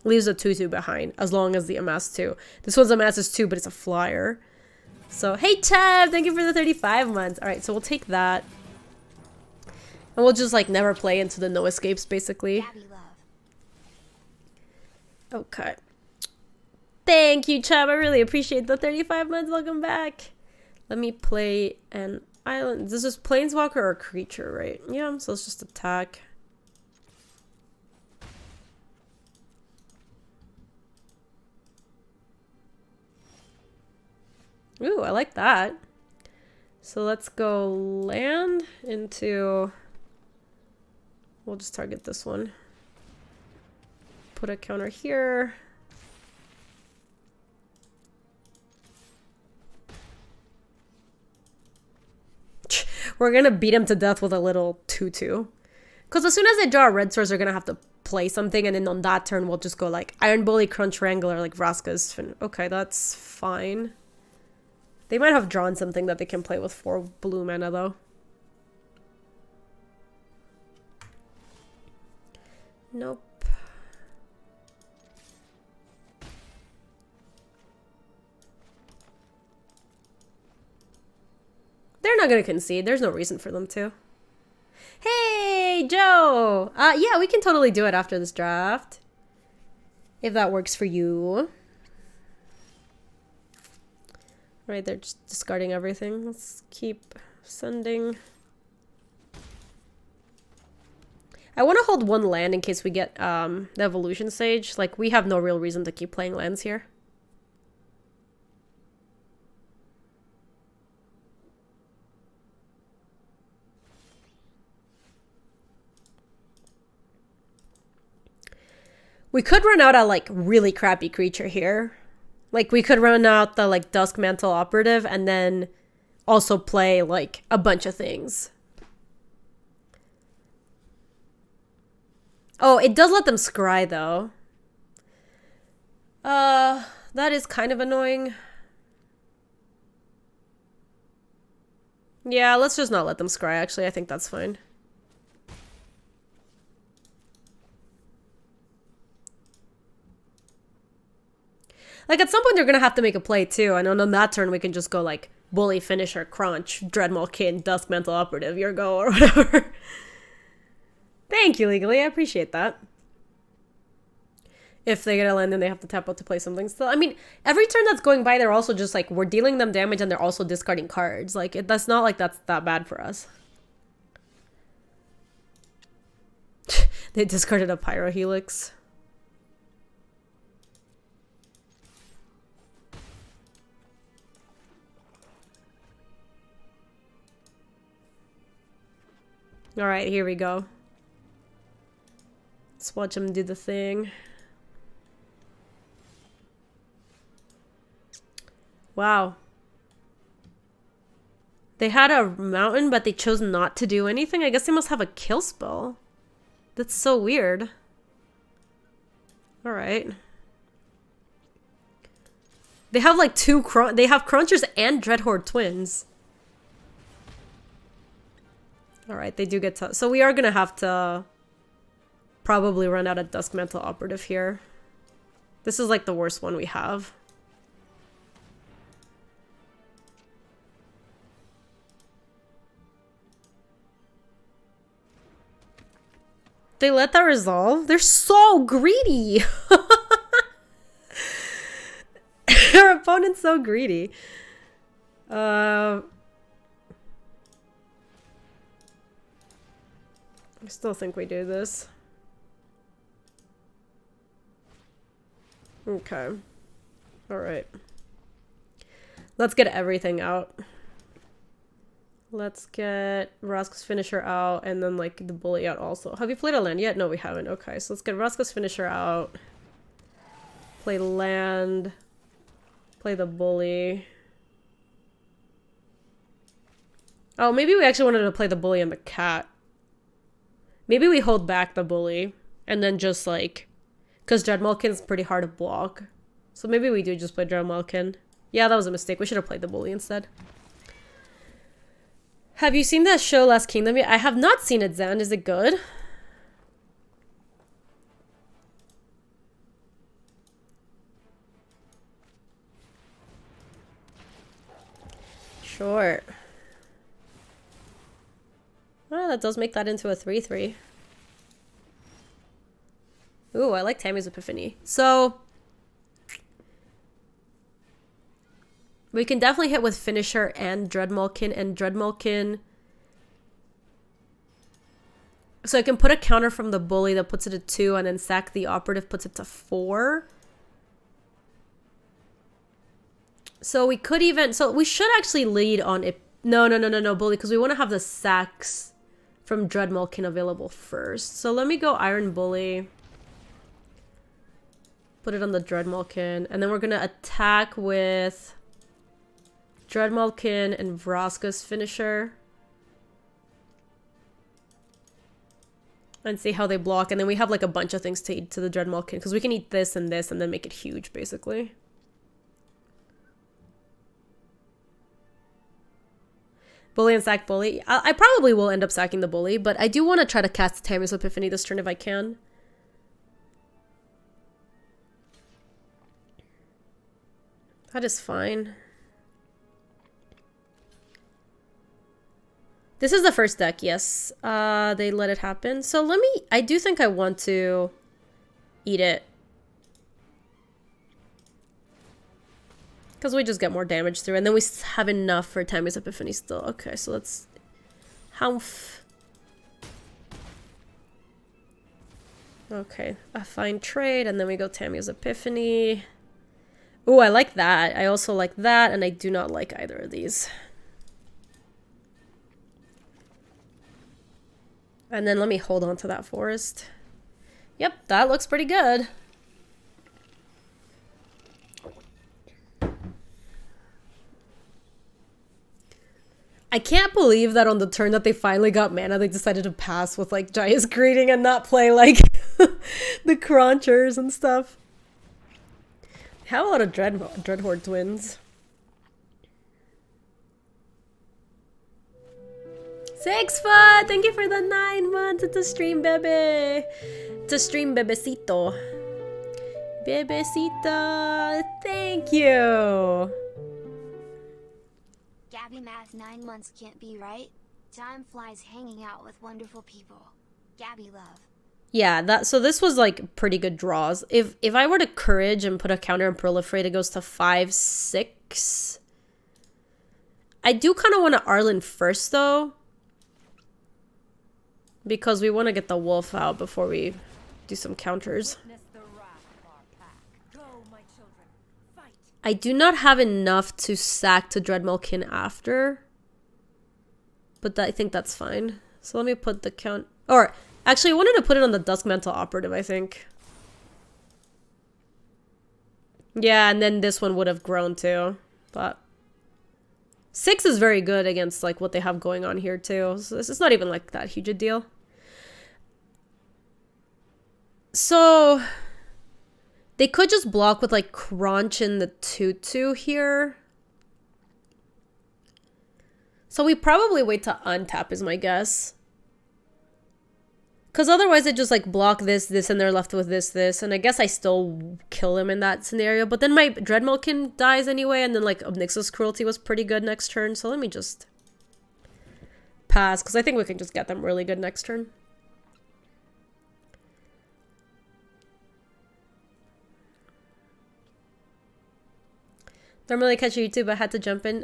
leaves a 2/2 behind, as long as the Amass 2. This one's Amass 2, but it's a flyer. So, hey, Tev! Thank you for the 35 months. Alright, so we'll take that. And we'll just, like, never play into the no escapes, basically. Gaby love. Okay. Thank you, Chub. I really appreciate the 35 months. Welcome back. Let me play an island. This is planeswalker or creature, right? Yeah, so let's just attack. Ooh, I like that. So let's go land into... We'll just target this one. Put a counter here. We're gonna beat him to death with a little 2/2. Because as soon as they draw a red source, they're gonna have to play something, and then on that turn, we'll just go like Iron Bully, Crunch Wrangler, like Vraska's. Okay, that's fine. They might have drawn something that they can play with 4 blue mana, though. Nope. They're not gonna concede. There's no reason for them to. Hey, Joe! Yeah, we can totally do it after this draft. If that works for you. Right, they're just discarding everything. Let's keep sending. I want to hold 1 land in case we get the Evolution Sage. Like, we have no real reason to keep playing lands here. We could run out a, like, really crappy creature here. Like, we could run out the, like, Dusk Mantle Operative and then also play, like, a bunch of things. Oh, it does let them scry, though. That is kind of annoying. Yeah, let's just not let them scry, actually. I think that's fine. Like, at some point, they're gonna have to make a play, too. And on that turn, we can just go, like, Bully, Finisher, Crunch, Dreadmaw Kin, Dusk Mantle Operative, your go, or whatever. Thank you, Legally. I appreciate that. If they get a land, then they have to tap out to play something still. I mean, every turn that's going by, they're also just, like, we're dealing them damage and they're also discarding cards. Like, that's not like that's that bad for us. They discarded a Pyro Helix. Alright, here we go. Let's watch him do the thing. Wow. They had a mountain, but they chose not to do anything? I guess they must have a kill spell. That's so weird. Alright. They have like they have Crunchers and Dreadhorde twins. Alright, they do get to... So we are gonna have to probably run out of Dusk Mantle Operative here. This is like the worst one we have. They let that resolve? They're so greedy! Their opponent's so greedy. I still think we do this. Okay. Alright. Let's get everything out. Let's get Vraska's Finisher out and then like the Bully out also. Have you played a land yet? No, we haven't. Okay, so let's get Vraska's Finisher out. Play land. Play the Bully. Oh, maybe we actually wanted to play the Bully and the Cat. Maybe we hold back the Bully and then just like... Because Dreadmalkin's pretty hard to block. So maybe we do just play Dreadmalkin. Yeah, that was a mistake. We should have played the Bully instead. Have you seen that show Last Kingdom yet? I have not seen it, Zan. Is it good? Sure. Well, that does make that into a 3/3. Ooh, I like Tammy's Epiphany. So, We can definitely hit with Finisher and Dreadmalkin, and Dreadmalkin. So I can put a counter from the Bully that puts it at 2, and then sack the Operative puts it to 4. So we could even... So we should actually lead on it. No, Bully, because we want to have the sacks from Dreadmalkin available first. So let me go Iron Bully. Put it on the Dreadmalkin. And then we're going to attack with Dreadmalkin and Vraska's Finisher. And see how they block. And then we have like a bunch of things to eat to the Dreadmalkin. Because we can eat this and then make it huge, basically. Bully and sack Bully. I probably will end up sacking the Bully, but I do want to try to cast Tammy's Epiphany this turn if I can. That is fine. This is the first deck, yes. They let it happen. So let me... I do think I want to eat it. Because we just get more damage through. And then we have enough for Tammy's Epiphany still. Okay, so let's... Humph. Okay, a fine trade. And then we go Tammy's Epiphany. Ooh, I like that. I also like that. And I do not like either of these. And then let me hold on to that forest. Yep, that looks pretty good. I can't believe that on the turn that they finally got mana, they decided to pass with like Jaya's Greeting and not play like the Crunchers and stuff. They have a lot of Dreadhorde twins. 6 foot! Thank you for the 9 months. It's a stream, bebe. It's a stream, bebecito. Bebecito. Thank you. Gaby math 9 months can't be right. Time flies hanging out with wonderful people. Gaby love. Yeah, so this was like pretty good draws. If I were to Courage and put a counter and Proliferate, it goes to 5, 6. I do kind of want to Arlen first though. Because we want to get the wolf out before we do some counters. I do not have enough to sack to Dreadmalkin after. But I think that's fine. So let me put the count... Or, actually, I wanted to put it on the Duskmantle Operative, I think. Yeah, and then this one would have grown too. But... 6 is very good against like what they have going on here too. So this is not even like that huge a deal. So they could just block with like Crunch and the 2/2 here. So we probably wait to untap is my guess. Because otherwise they just like block this, and they're left with this. And I guess I still kill him in that scenario. But then my Dreadmalkin dies anyway. And then like Obnix's Cruelty was pretty good next turn. So let me just pass. Because I think we can just get them really good next turn. Normally catch YouTube, I had to jump in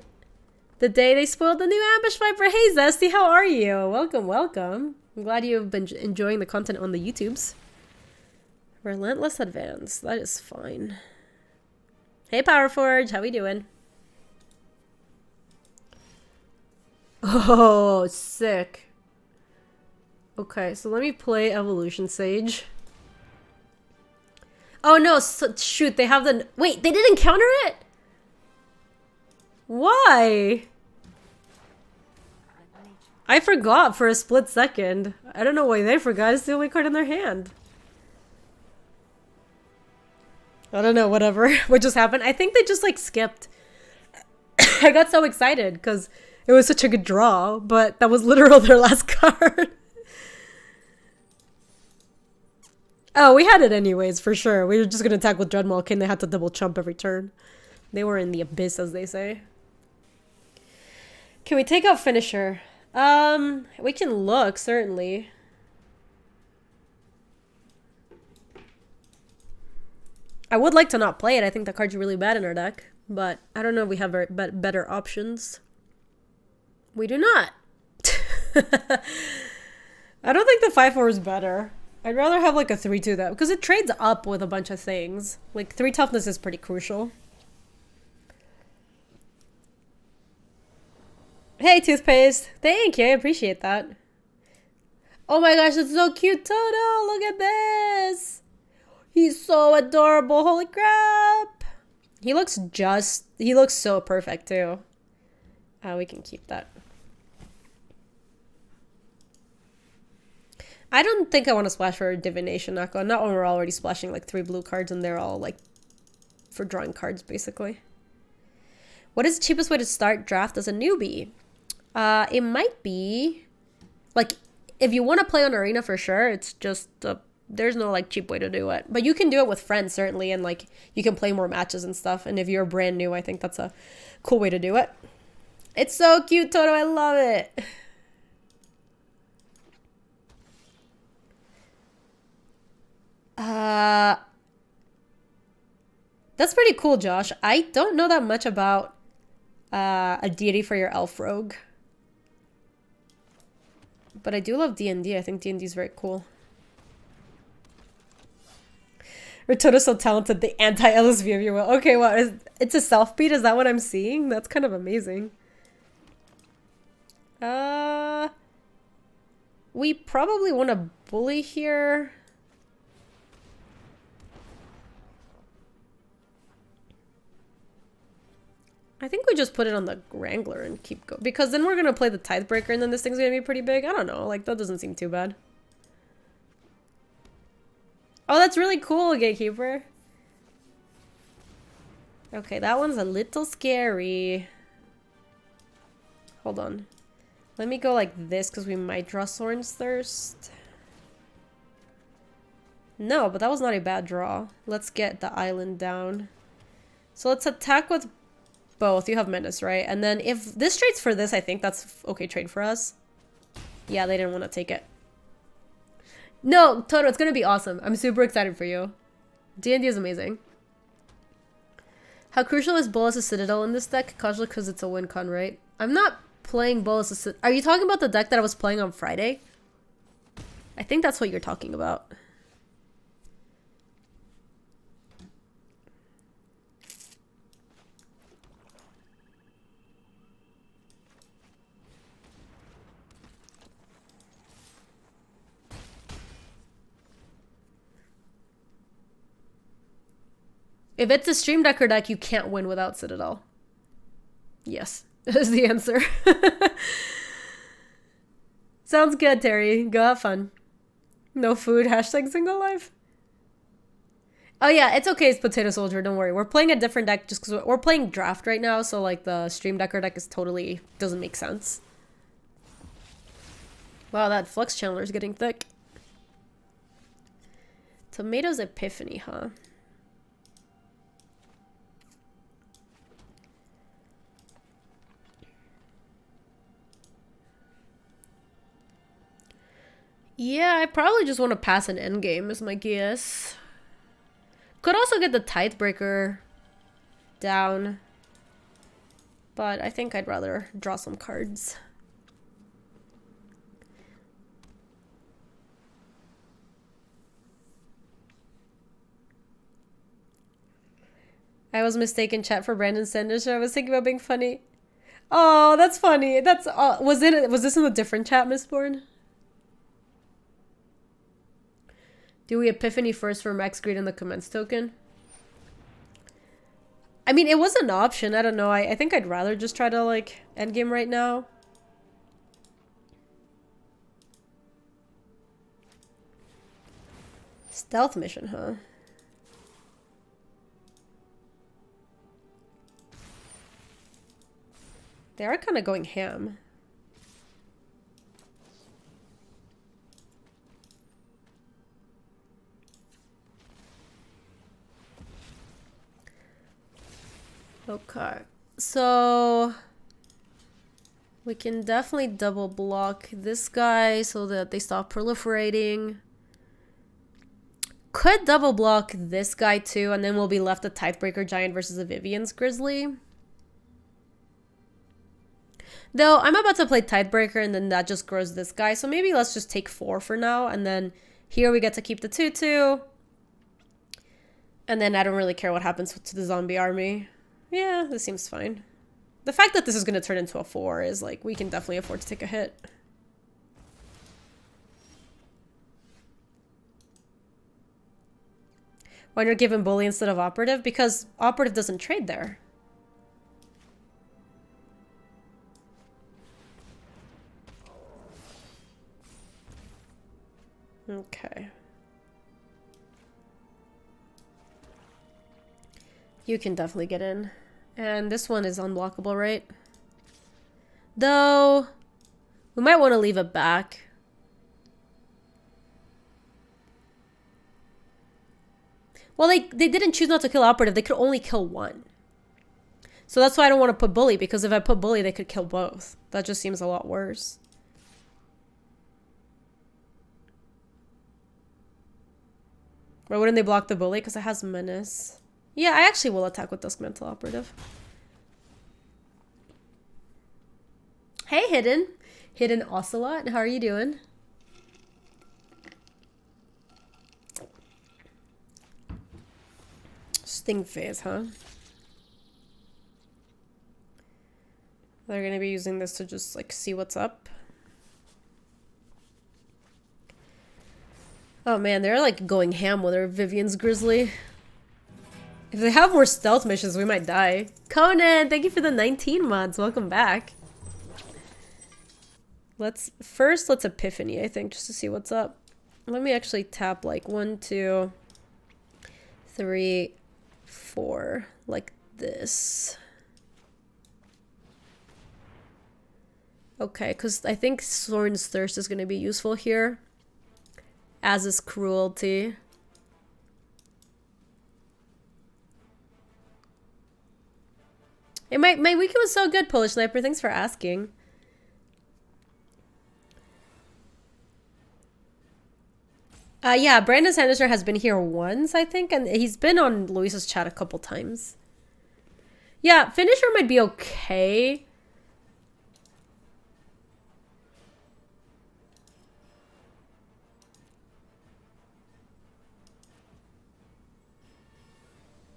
the day they spoiled the new Ambush Viper. Hey Zesty, how are you? Welcome, welcome. I'm glad you've been enjoying the content on the YouTubes. Relentless Advance. That is fine. Hey Powerforge, how we doing? Oh, sick. Okay, so let me play Evolution Sage. Oh no, so, shoot, they have the... Wait, they didn't counter it? Why? I forgot for a split second. I don't know why they forgot. It's the only card in their hand. I don't know, whatever. What just happened? I think they just like skipped. I got so excited because it was such a good draw, but that was literally their last card. Oh, we had it anyways, for sure. We were just going to attack with Dreadmalkin. They had to double chump every turn. They were in the abyss, as they say. Can we take out Finisher? We can look, certainly. I would like to not play it. I think the card's really bad in our deck. But I don't know if we have better options. We do not. I don't think the 5/4 is better. I'd rather have like a 3/2 though, because it trades up with a bunch of things. Like 3 toughness is pretty crucial. Hey, toothpaste. Thank you. I appreciate that. Oh my gosh, it's so cute, Toto. Look at this. He's so adorable. Holy crap. He looks so perfect too. We can keep that. I don't think I want to splash for a divination knockout. Not when we're already splashing like 3 blue cards and they're all like for drawing cards basically. What is the cheapest way to start draft as a newbie? It might be like if you want to play on Arena for sure, it's just there's no like cheap way to do it. But you can do it with friends certainly, and like you can play more matches and stuff. And if you're brand new, I think that's a cool way to do it. It's so cute, Toto. I love it. That's pretty cool, Josh. I don't know that much about a deity for your elf rogue. But I do love D&D. I think D&D is very cool. Rototo's so talented, the anti-LSV, if you will. Okay, well, it's a self-beat? Is that what I'm seeing? That's kind of amazing. We probably want to bully here. I think we just put it on the Wrangler and keep going. Because then we're going to play the Tithebreaker and then this thing's going to be pretty big. I don't know. Like, that doesn't seem too bad. Oh, that's really cool, Gatekeeper. Okay, that one's a little scary. Hold on. Let me go like this because we might draw Sorin's Thirst. No, but that was not a bad draw. Let's get the island down. So let's attack with both. You have Menace, right? And then if this trades for this, I think that's okay trade for us. Yeah, they didn't want to take it. No, Toto, it's going to be awesome. I'm super excited for you. D&D is amazing. How crucial is Bolas' Citadel in this deck? Casually because it's a win con, right? I'm not playing Bolas' Citadel. Are you talking about the deck that I was playing on Friday? I think that's what you're talking about. If it's a Stream Decker deck, you can't win without Citadel. Yes, is the answer. Sounds good, Terry. Go have fun. No food, hashtag single life. Oh yeah, it's okay, it's Potato Soldier, don't worry. We're playing a different deck just because we're playing Draft right now, so like the Stream Decker deck is totally, doesn't make sense. Wow, that Flux Channeler is getting thick. Tomatoes Epiphany, huh? Yeah, I probably just want to pass an endgame is my guess. Could also get the Tithebreaker down. But I think I'd rather draw some cards. I was mistaken, chat, for Brandon Sanders. I was thinking about being funny. Oh, that's funny. That's was this in a different chat, Mistborn? Do we Epiphany first for max greed and the commence token? I mean, it was an option. I don't know. I think I'd rather just try to, like, endgame right now. Stealth mission, huh? They are kind of going ham. Okay, so we can definitely double block this guy so that they stop proliferating. could double block this guy too, and then we'll be left a Tithebreaker Giant versus a Vivian's Grizzly. Though, I'm about to play Tithebreaker, and then that just grows this guy. So maybe let's just take 4 for now, and then here we get to keep the 2/2. And then I don't really care what happens to the zombie army. Yeah, this seems fine. The fact that this is going to turn into a 4 is like, we can definitely afford to take a hit. Why not give him Bully instead of Operative? Because Operative doesn't trade there. Okay. You can definitely get in. And this one is unblockable, right? Though, we might want to leave it back. Well, they didn't choose not to kill Operative. They could only kill one. So that's why I don't want to put Bully, because if I put Bully, they could kill both. That just seems a lot worse. Why wouldn't they block the Bully? Because it has Menace. Yeah, I actually will attack with Dusk Mantle Operative. Hey, Hidden. Hidden Ocelot. How are you doing? Sting Phase, huh? They're going to be using this to just, like, see what's up. Oh, man, they're, like, going ham with their Vivian's Grizzly. If they have more stealth missions, we might die. Conan, thank you for the 19 mods. Welcome back. Let's Epiphany, I think, just to see what's up. Let me actually tap, like, 1, 2, 3, 4, like this. Okay, because I think Sorin's Thirst is going to be useful here. As is Cruelty. Hey, my weekend was so good, Polish Sniper. Thanks for asking. Yeah, Brandon Sanderson has been here once, I think, and he's been on Luisa's chat a couple times. Yeah, Finisher might be okay.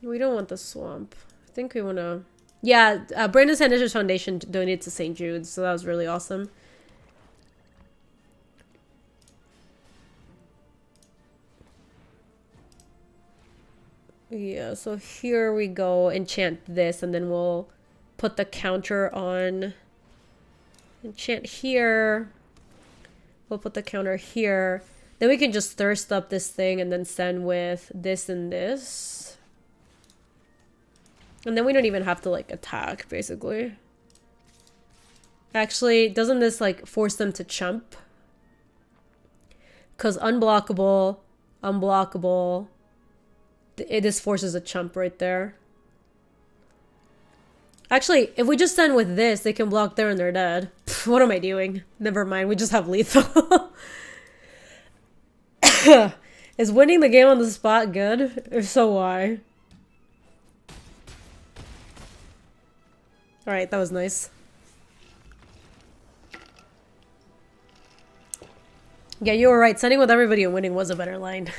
We don't want the swamp. I think we want to... Yeah, Brandon Sanderson's Foundation donated to St. Jude's, so that was really awesome. Yeah, so here we go, enchant this, and then we'll put the counter on. Enchant here. We'll put the counter here. Then we can just thirst up this thing and then send with this and this. And then we don't even have to, like, attack, basically. Actually, doesn't this, like, force them to chump? Because unblockable, unblockable... This forces a chump right there. Actually, if we just send with this, they can block there and they're dead. Pff, what am I doing? Never mind, we just have lethal. Is winning the game on the spot good? If so, why? Alright, that was nice. Yeah, you were right. Sending with everybody and winning was a better line.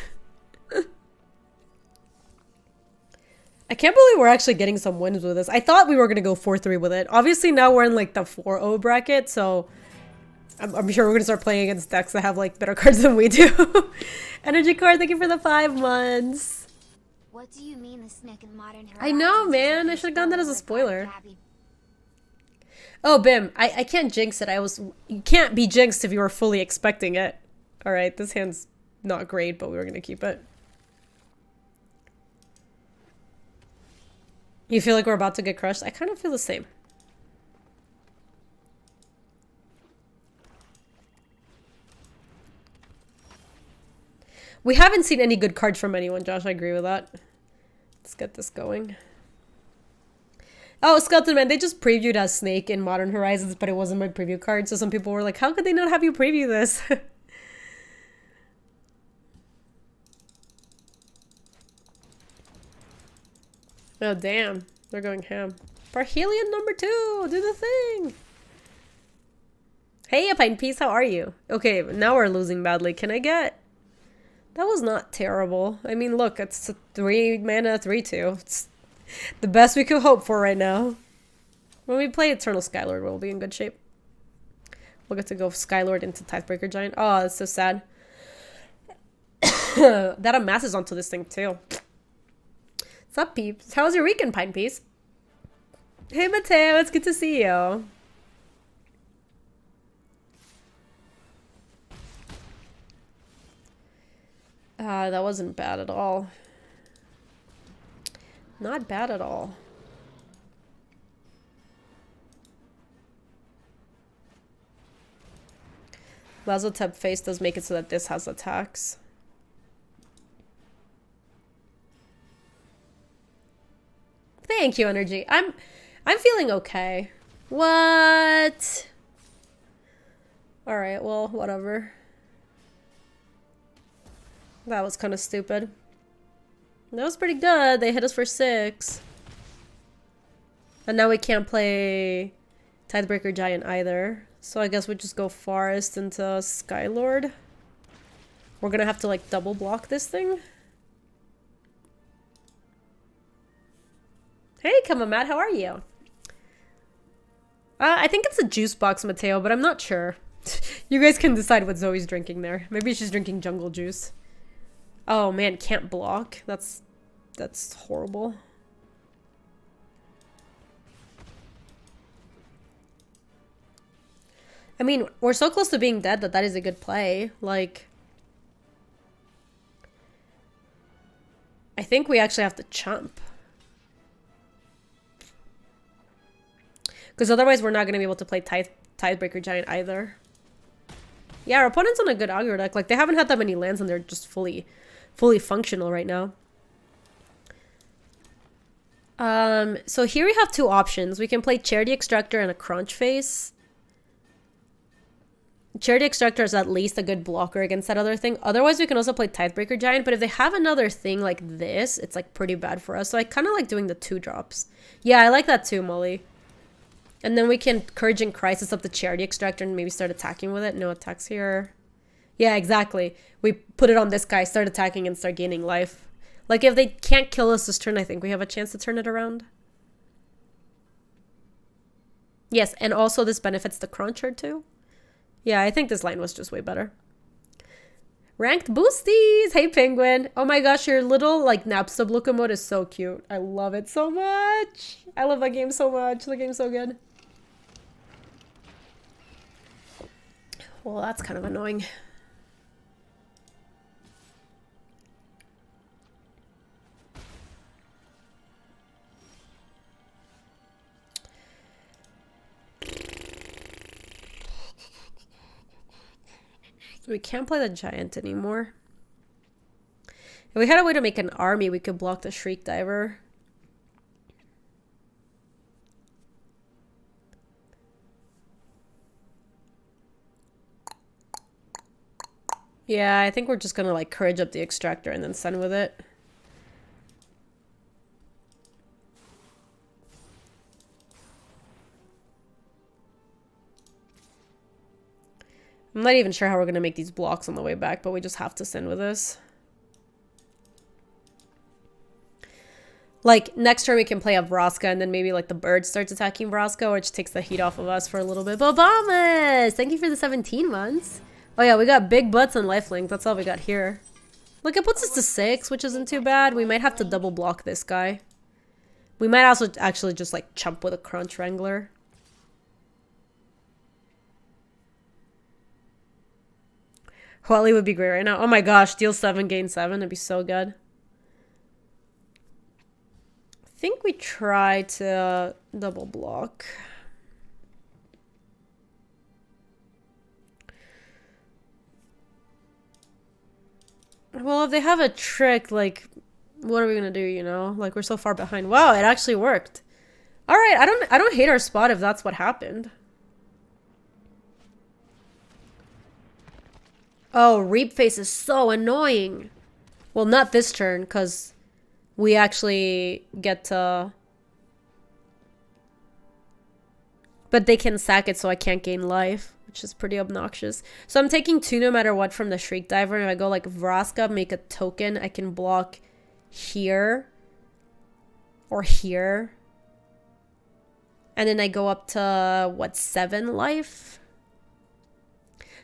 I can't believe we're actually getting some wins with this. I thought we were going to go 4-3 with it. Obviously, now we're in, like, the 4-0 bracket, so... I'm sure we're going to start playing against decks that have, like, better cards than we do. Energy Card, thank you for the 5 months. What do you mean the Snick in Modern Horizons? I know, man. I should have done that as a spoiler. Oh, Bim. I can't jinx it. You can't be jinxed if you were fully expecting it. Alright, this hand's not great, but we were going to keep it. You feel like we're about to get crushed? I kind of feel the same. We haven't seen any good cards from anyone, Josh. I agree with that. Let's get this going. Oh, Skeleton Man, they just previewed as Snake in Modern Horizons, but it wasn't my preview card. So some people were like, how could they not have you preview this? Oh, damn. They're going ham. Parhelion number 2! Do the thing! Hey, a pine piece, how are you? Okay, now we're losing badly. Can I get... That was not terrible. I mean, look, it's a 3 mana 3/2. It's the best we could hope for right now. When we play Eternal Skylord, we'll be in good shape. We'll get to go Skylord into Tithebreaker Giant. Oh, that's so sad. That amasses onto this thing, too. What's up, peeps? How's your weekend, Pine Piece? Hey, Mateo, it's good to see you. That wasn't bad at all. Not bad at all. Lazotep face does make it so that this has attacks. Thank you, Energy. I'm feeling okay. What? Alright, well, whatever. That was kind of stupid. That was pretty good. They hit us for 6. And now we can't play Tithebreaker Giant either. So I guess we just go Forest into Skylord. We're gonna have to like double block this thing. Hey, come on, Matt. How are you? I think it's a juice box, Mateo, but I'm not sure. You guys can decide what Zoe's drinking there. Maybe she's drinking jungle juice. Oh man, can't block. That's horrible. I mean, we're so close to being dead that that is a good play. Like, I think we actually have to chump. Because otherwise we're not going to be able to play Tithebreaker Giant either. Yeah, our opponent's on a good aggro deck. Like, they haven't had that many lands and they're just fully functional right now. So here we have 2 options. We can play Charity Extractor and a Crunch Face. Charity Extractor is at least a good blocker against that other thing. Otherwise, we can also play Tithebreaker Giant. But if they have another thing like this, it's like pretty bad for us. So I kind of like doing the 2 drops. Yeah, I like that too, Molly. And then we can Courage and Crisis up the Charity Extractor and maybe start attacking with it. No attacks here. Yeah, exactly. We put it on this guy, start attacking, and start gaining life. Like, if they can't kill us this turn, I think we have a chance to turn it around. Yes, and also this benefits the Cruncher too. Yeah, I think this line was just way better. Ranked boosties! Hey, Penguin! Oh my gosh, your little, like, nap sub looker mode is so cute. I love it so much! I love that game so much. The game's so good. Well, that's kind of annoying. We can't play the Giant anymore. If we had a way to make an army, we could block the Shriek Diver. Yeah, I think we're just gonna like Courage up the Extractor and then send with it. I'm not even sure how we're gonna make these blocks on the way back, but we just have to send with this. Like, next turn we can play a Vraska, and then maybe, like, the bird starts attacking Vraska, which takes the heat off of us for a little bit. Bobamas! Thank you for the 17 months. Oh, yeah, we got big butts and lifelink. That's all we got here. Look, it puts us to 6, which isn't too bad. We might have to double block this guy. We might also actually just, like, chump with a Crunch Wrangler. Huali would be great right now. Oh my gosh, deal 7, gain 7. That'd be so good. I think we try to double block. Well, if they have a trick, like, what are we gonna do, you know? Like, we're so far behind. Wow, it actually worked. Alright, I don't hate our spot if that's what happened. Oh, Reap Face is so annoying. Well, not this turn, because we actually get to... But they can sack it so I can't gain life, which is pretty obnoxious. So I'm taking 2 no matter what from the Shriek Diver. If I go like Vraska, make a token, I can block here or here. And then I go up to, what, 7 life?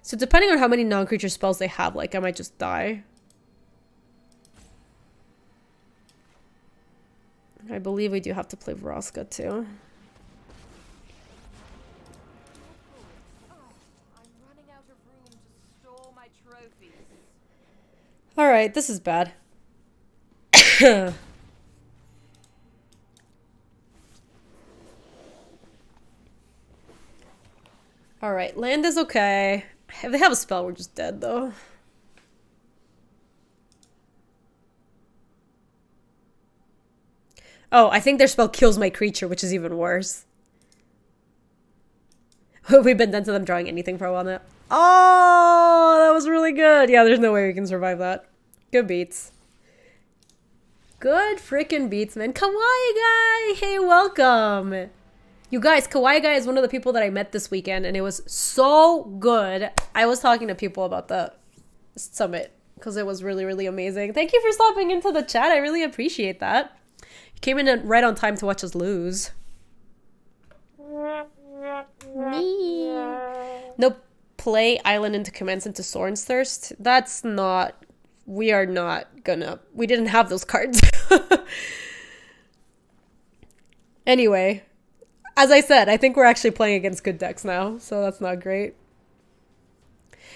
So depending on how many non-creature spells they have, like, I might just die. I believe we do have to play Vraska too. Alright, this is bad. Alright, land is okay. If they have a spell, we're just dead though. Oh, I think their spell kills my creature, which is even worse. We've been done to them drawing anything for a while now. Oh, that was really good. Yeah, there's no way we can survive that. Good beats. Good freaking beats, man. Kawaii Guy! Hey, welcome! You guys, Kawaii Guy is one of the people that I met this weekend, and it was so good. I was talking to people about the summit, because it was really, really amazing. Thank you for stopping into the chat. I really appreciate that. You came in right on time to watch us lose. Me. No play Island into Commands into Sorin's Thirst. That's not... We are not gonna... We didn't have those cards. Anyway, as I said, I think we're actually playing against good decks now, so that's not great.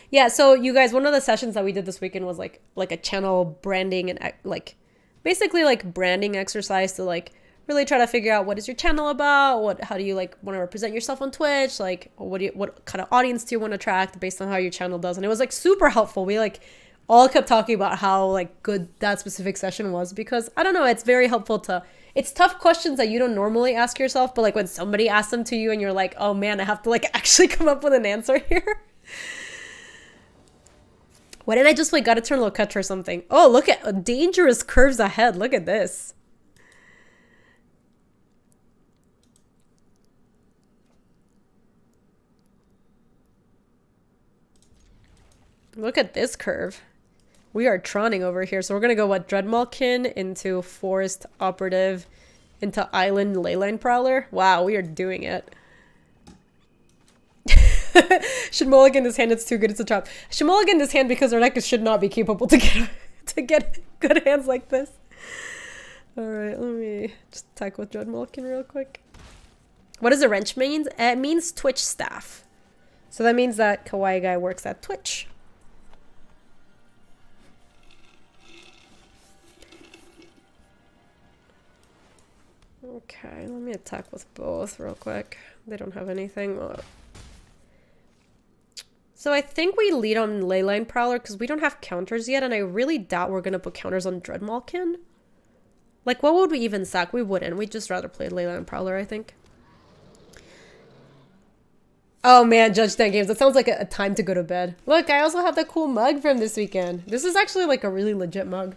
Yeah, so you guys, one of the sessions that we did this weekend was like a channel branding and like basically like branding exercise to like really try to figure out what is your channel about, how do you like want to represent yourself on Twitch, like what kind of audience do you want to attract based on how your channel does. And it was like super helpful. We like all kept talking about how like good that specific session was, because I don't know, it's very helpful to, it's tough questions that you don't normally ask yourself, but like when somebody asks them to you and you're like, oh man, I have to like actually come up with an answer here. Why didn't I just play God Eternal Catch or something? Oh, look at dangerous curves ahead. Look at this. Look at this curve. We are troning over here. So we're going to go, what, Dreadmalkin into Forest Operative into Island Leyline Prowler. Wow, we are doing it. Should mulligan this hand? It's too good. It's a trap. Should mulligan this hand because our deck should not be capable to get good hands like this. All right, let me just attack with Dreadmalkin real quick. What does a wrench mean? It means Twitch staff. So that means that Kawaii Guy works at Twitch. Okay, let me attack with both real quick. They don't have anything. So I think we lead on Leyline Prowler because we don't have counters yet, and I really doubt we're going to put counters on Dreadmalkin. Like, what would we even sack? We wouldn't. We'd just rather play Leyline Prowler, I think. Oh man, Judge 10 Games. That sounds like a time to go to bed. Look, I also have the cool mug from this weekend. This is actually like a really legit mug.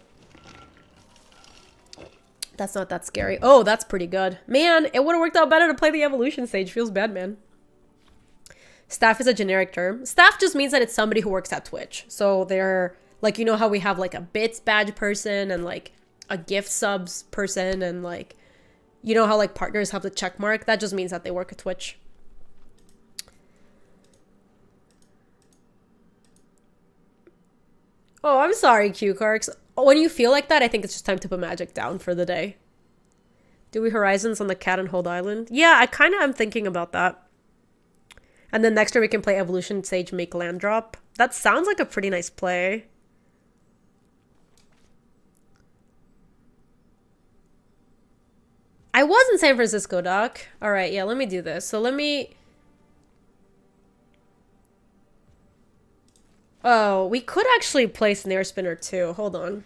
That's not that scary. Oh, that's pretty good. Man, it would have worked out better to play the evolution stage. Feels bad, man. Staff is a generic term. Staff just means that it's somebody who works at Twitch. So they're like, you know how we have like a bits badge person and like a gift subs person, and like, you know how like partners have the check mark? That just means that they work at Twitch. Oh, I'm sorry, Q-Carks. When you feel like that, I think it's just time to put Magic down for the day. Do we Horizons on the Cat and Hold Island? Yeah, I kind of am thinking about that. And then next turn we can play Evolution Sage, make land drop. That sounds like a pretty nice play. I was in San Francisco, Doc. All right, yeah, let me do this. So let me... Oh, we could actually play Snare Spinner too. Hold on.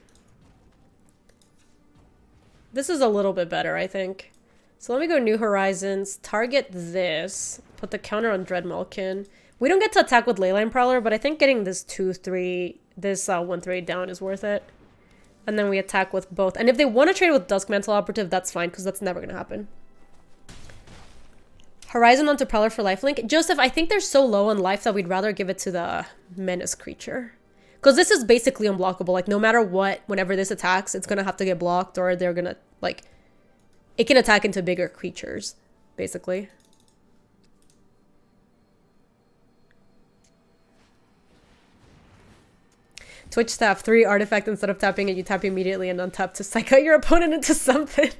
This is a little bit better, I think. So let me go New Horizons, target this, put the counter on Dreadmalkin. We don't get to attack with Leyline Prowler, but I think getting this 2-3, this 1-3 down is worth it. And then we attack with both. And if they want to trade with Dusk Mantle Operative, that's fine, because that's never going to happen. Horizon onto Prowler for lifelink. Joseph, I think they're so low on life that we'd rather give it to the Menace creature. Because this is basically unblockable. Like, no matter what, whenever this attacks, it's going to have to get blocked, or they're going to, like... It can attack into bigger creatures, basically. Twitch staff, 3 artifact instead of tapping it, you tap immediately and untap to psych out your opponent into something.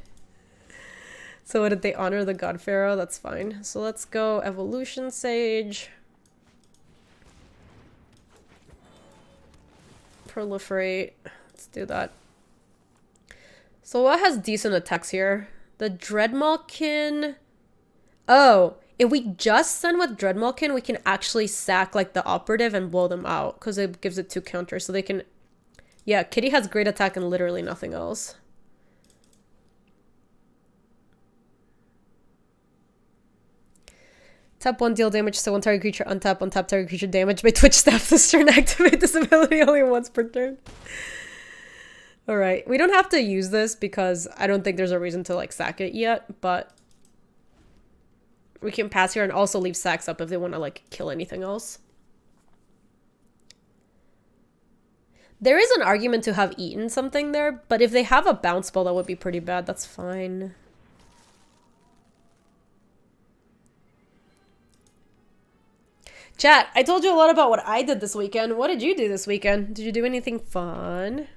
So what did they honor the God Pharaoh? That's fine. So let's go Evolution Sage. Proliferate. Let's do that. So what has decent attacks here? The Dreadmalkin. Oh, if we just send with Dreadmalkin, we can actually sack like the operative and blow them out because it gives it 2 counters. So they can... Yeah, Kitty has great attack and literally nothing else. Tap 1, deal damage to 1 target creature, untap target creature damage by Twitch staff this turn. Activate this ability only once per turn. Alright, we don't have to use this because I don't think there's a reason to like sack it yet, but we can pass here and also leave sacks up if they want to like kill anything else. There is an argument to have eaten something there, but if they have a bounce spell that would be pretty bad, that's fine. Chat, I told you a lot about what I did this weekend. What did you do this weekend? Did you do anything fun?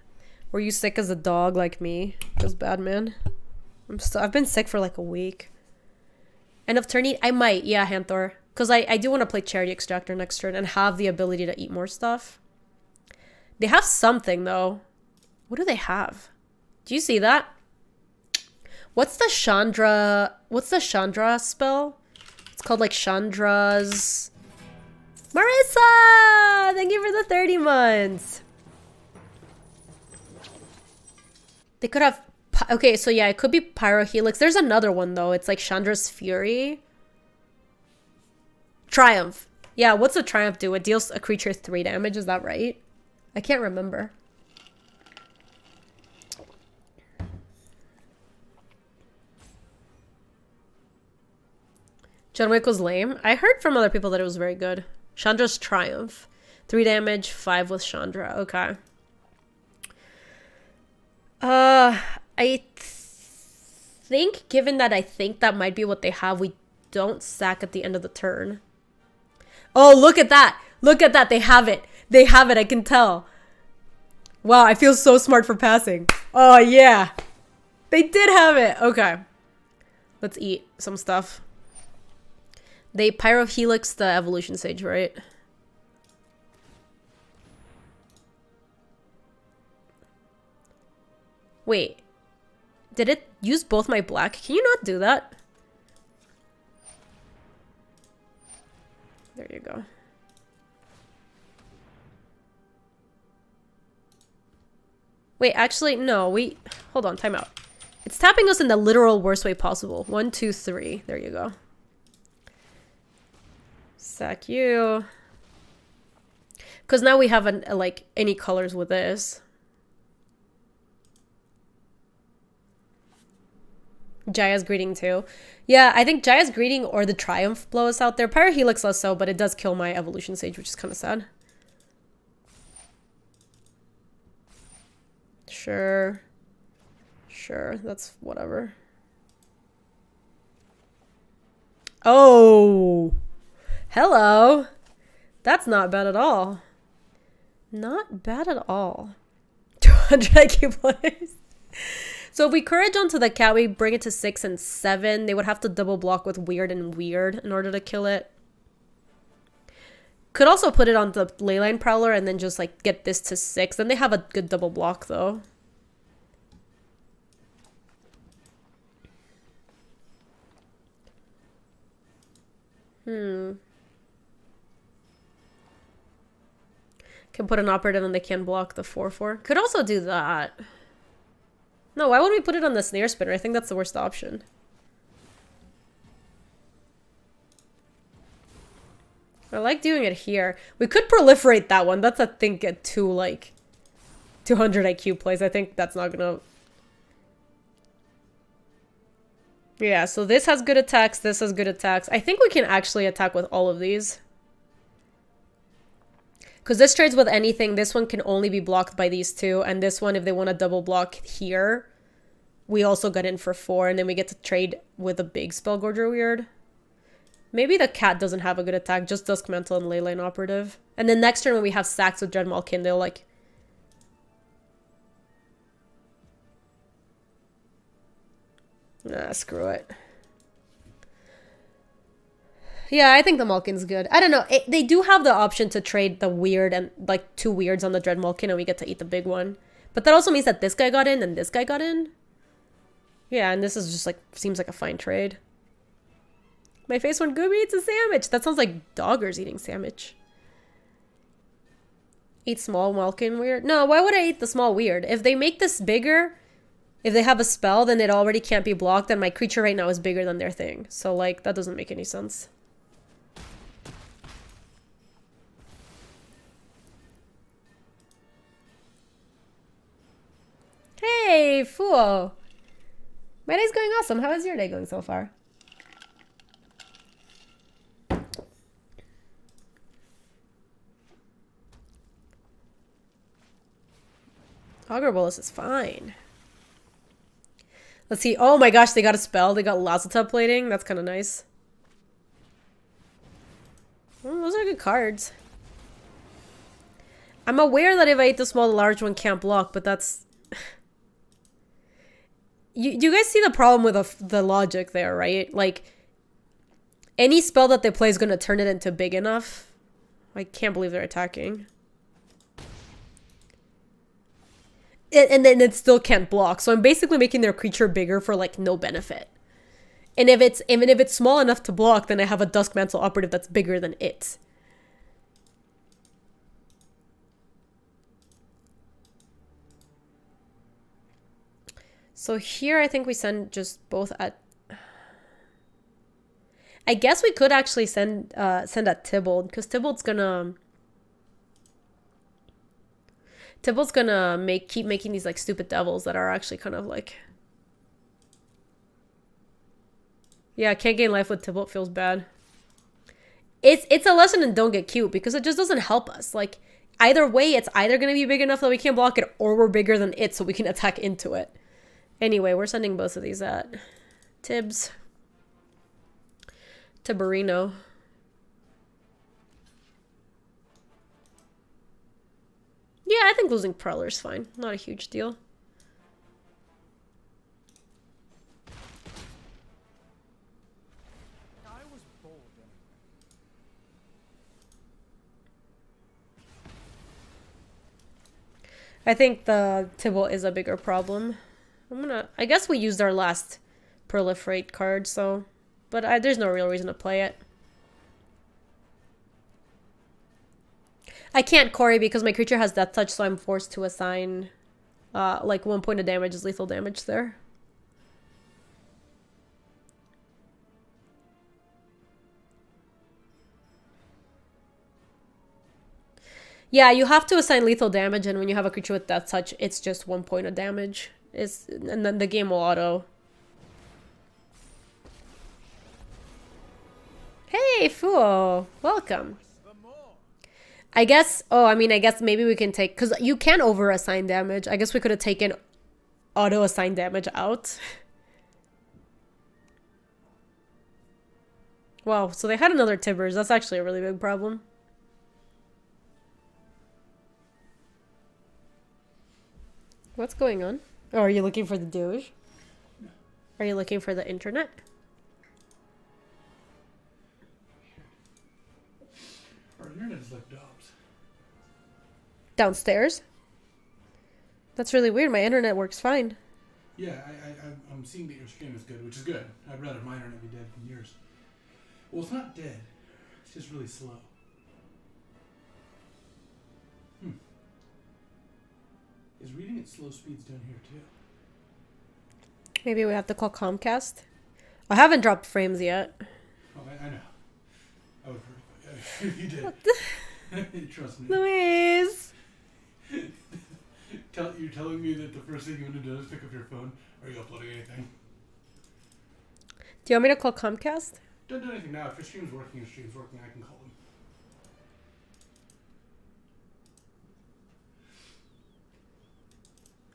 Were you sick as a dog like me? Feels bad, man. I've been sick for like a week. End of turn eat? I might, yeah, Hanthor. Because I do want to play Charity Extractor next turn and have the ability to eat more stuff. They have something, though. What do they have? Do you see that? What's the Chandra... What's the Chandra spell? It's called, like, Chandra's... Marissa! Thank you for the 30 months! They could have... Okay, so yeah, it could be Pyrohelix. There's another one, though. It's like Chandra's Fury. Triumph. Yeah, what's a Triumph do? It deals a creature 3 damage, is that right? I can't remember. John Wick was lame. I heard from other people that it was very good. Chandra's Triumph. 3 damage, 5 with Chandra. Okay. I think, given that I think that might be what they have, we don't sack at the end of the turn. Oh, look at that. Look at that. They have it. They have it. I can tell. Wow, I feel so smart for passing. Oh, yeah. They did have it. Okay. Let's eat some stuff. They Pyrohelix the Evolution Sage, right? Wait. Did it use both my black? Can you not do that? There you go. Wait, actually, no, hold on, time out. It's tapping us in the literal worst way possible. 1, 2, 3. There you go. Sack you. Because now we have like any colors with this. Jaya's Greeting too. Yeah, I think Jaya's Greeting or the Triumph blow us out there. Pyrohelix less so, but it does kill my Evolution Sage, which is kind of sad. Sure. Sure, that's whatever. Oh! Hello! That's not bad at all. Not bad at all. 200 IQ plays. So if we Courage onto the cat, we bring it to 6 and 7. They would have to double block with Weird and Weird in order to kill it. Could also put it on the Leyline Prowler and then just like get this to 6. Then they have a good double block though. Can put an operative and they can block the 4/4. Could also do that. No, why would we put it on the Snare Spinner? I think that's the worst option. I like doing it here. We could proliferate that one. That's, I think, too, like, 200 IQ plays. I think that's not gonna... Yeah, so this has good attacks, this has good attacks. I think we can actually attack with all of these. Because this trades with anything, this one can only be blocked by these two. And this one, if they want to double block here, we also got in for 4. And then we get to trade with a big Spellgorger weird. Maybe the cat doesn't have a good attack, just Dusk Mantle and Leyline Operative. And then next turn when we have stacks with Dreadmalkin, they'll like... Screw it. Yeah, I think the Malkin's good. I don't know. They do have the option to trade the weird and like 2 weirds on the Dreadmalkin and we get to eat the big one. But that also means that this guy got in and this guy got in. Yeah, and this is just like, seems like a fine trade. My face when Gaby eats a sandwich. That sounds like doggers eating sandwich. Eat small Malkin weird? No, why would I eat the small weird? If they make this bigger, if they have a spell, then it already can't be blocked and my creature right now is bigger than their thing. So like, that doesn't make any sense. Hey, fool! My day's going awesome. How is your day going so far? Augur Bolus is fine. Let's see. Oh my gosh, they got a spell. They got Lazotub plating. That's kind of nice. Well, those are good cards. I'm aware that if I eat the small, the large one can't block, but that's... You guys see the problem with the logic there, right? Like, any spell that they play is going to turn it into big enough. I can't believe they're attacking. And then it still can't block. So I'm basically making their creature bigger for, like, no benefit. And if it's small enough to block, then I have a Dusk Mantle Operative that's bigger than it. So here I think we send just both at... I guess we could actually send at Tybalt, because Tybalt's gonna keep making these like stupid devils that are actually kind of like... Yeah, can't gain life with Tybalt feels bad. It's a lesson in don't get cute, because it just doesn't help us. Like, either way, it's either gonna be big enough that we can't block it, or we're bigger than it so we can attack into it. Anyway, we're sending both of these at Tibbs. Tiberino. Yeah, I think losing Prowler's fine. Not a huge deal. I think the Tybalt is a bigger problem. I guess we used our last proliferate card, so... But there's no real reason to play it. I can't Corey because my creature has Death Touch, so I'm forced to assign... like 1 point of damage is lethal damage there. Yeah, you have to assign lethal damage, and when you have a creature with Death Touch, it's just 1 point of damage. And then the game will auto. Hey, fool! Welcome. I guess... Oh, I mean, I guess maybe we can take... Because you can over-assign damage. I guess we could have taken auto-assign damage out. Wow, so they had another Tibbers. That's actually a really big problem. What's going on? Oh, are you looking for the Doge? No. Are you looking for the internet? Our internet is like Dobbs. Downstairs? That's really weird. My internet works fine. Yeah, I'm seeing that your stream is good, which is good. I'd rather my internet be dead than yours. Well, it's not dead. It's just really slow. Is reading at slow speeds down here too? Maybe we have to call Comcast. I haven't dropped frames yet. Oh, I know. I would hurt if you did. Trust me. Louise! You're telling me that the first thing you want to do is pick up your phone? Are you uploading anything? Do you want me to call Comcast? Don't do anything now. If your stream's working, I can call them.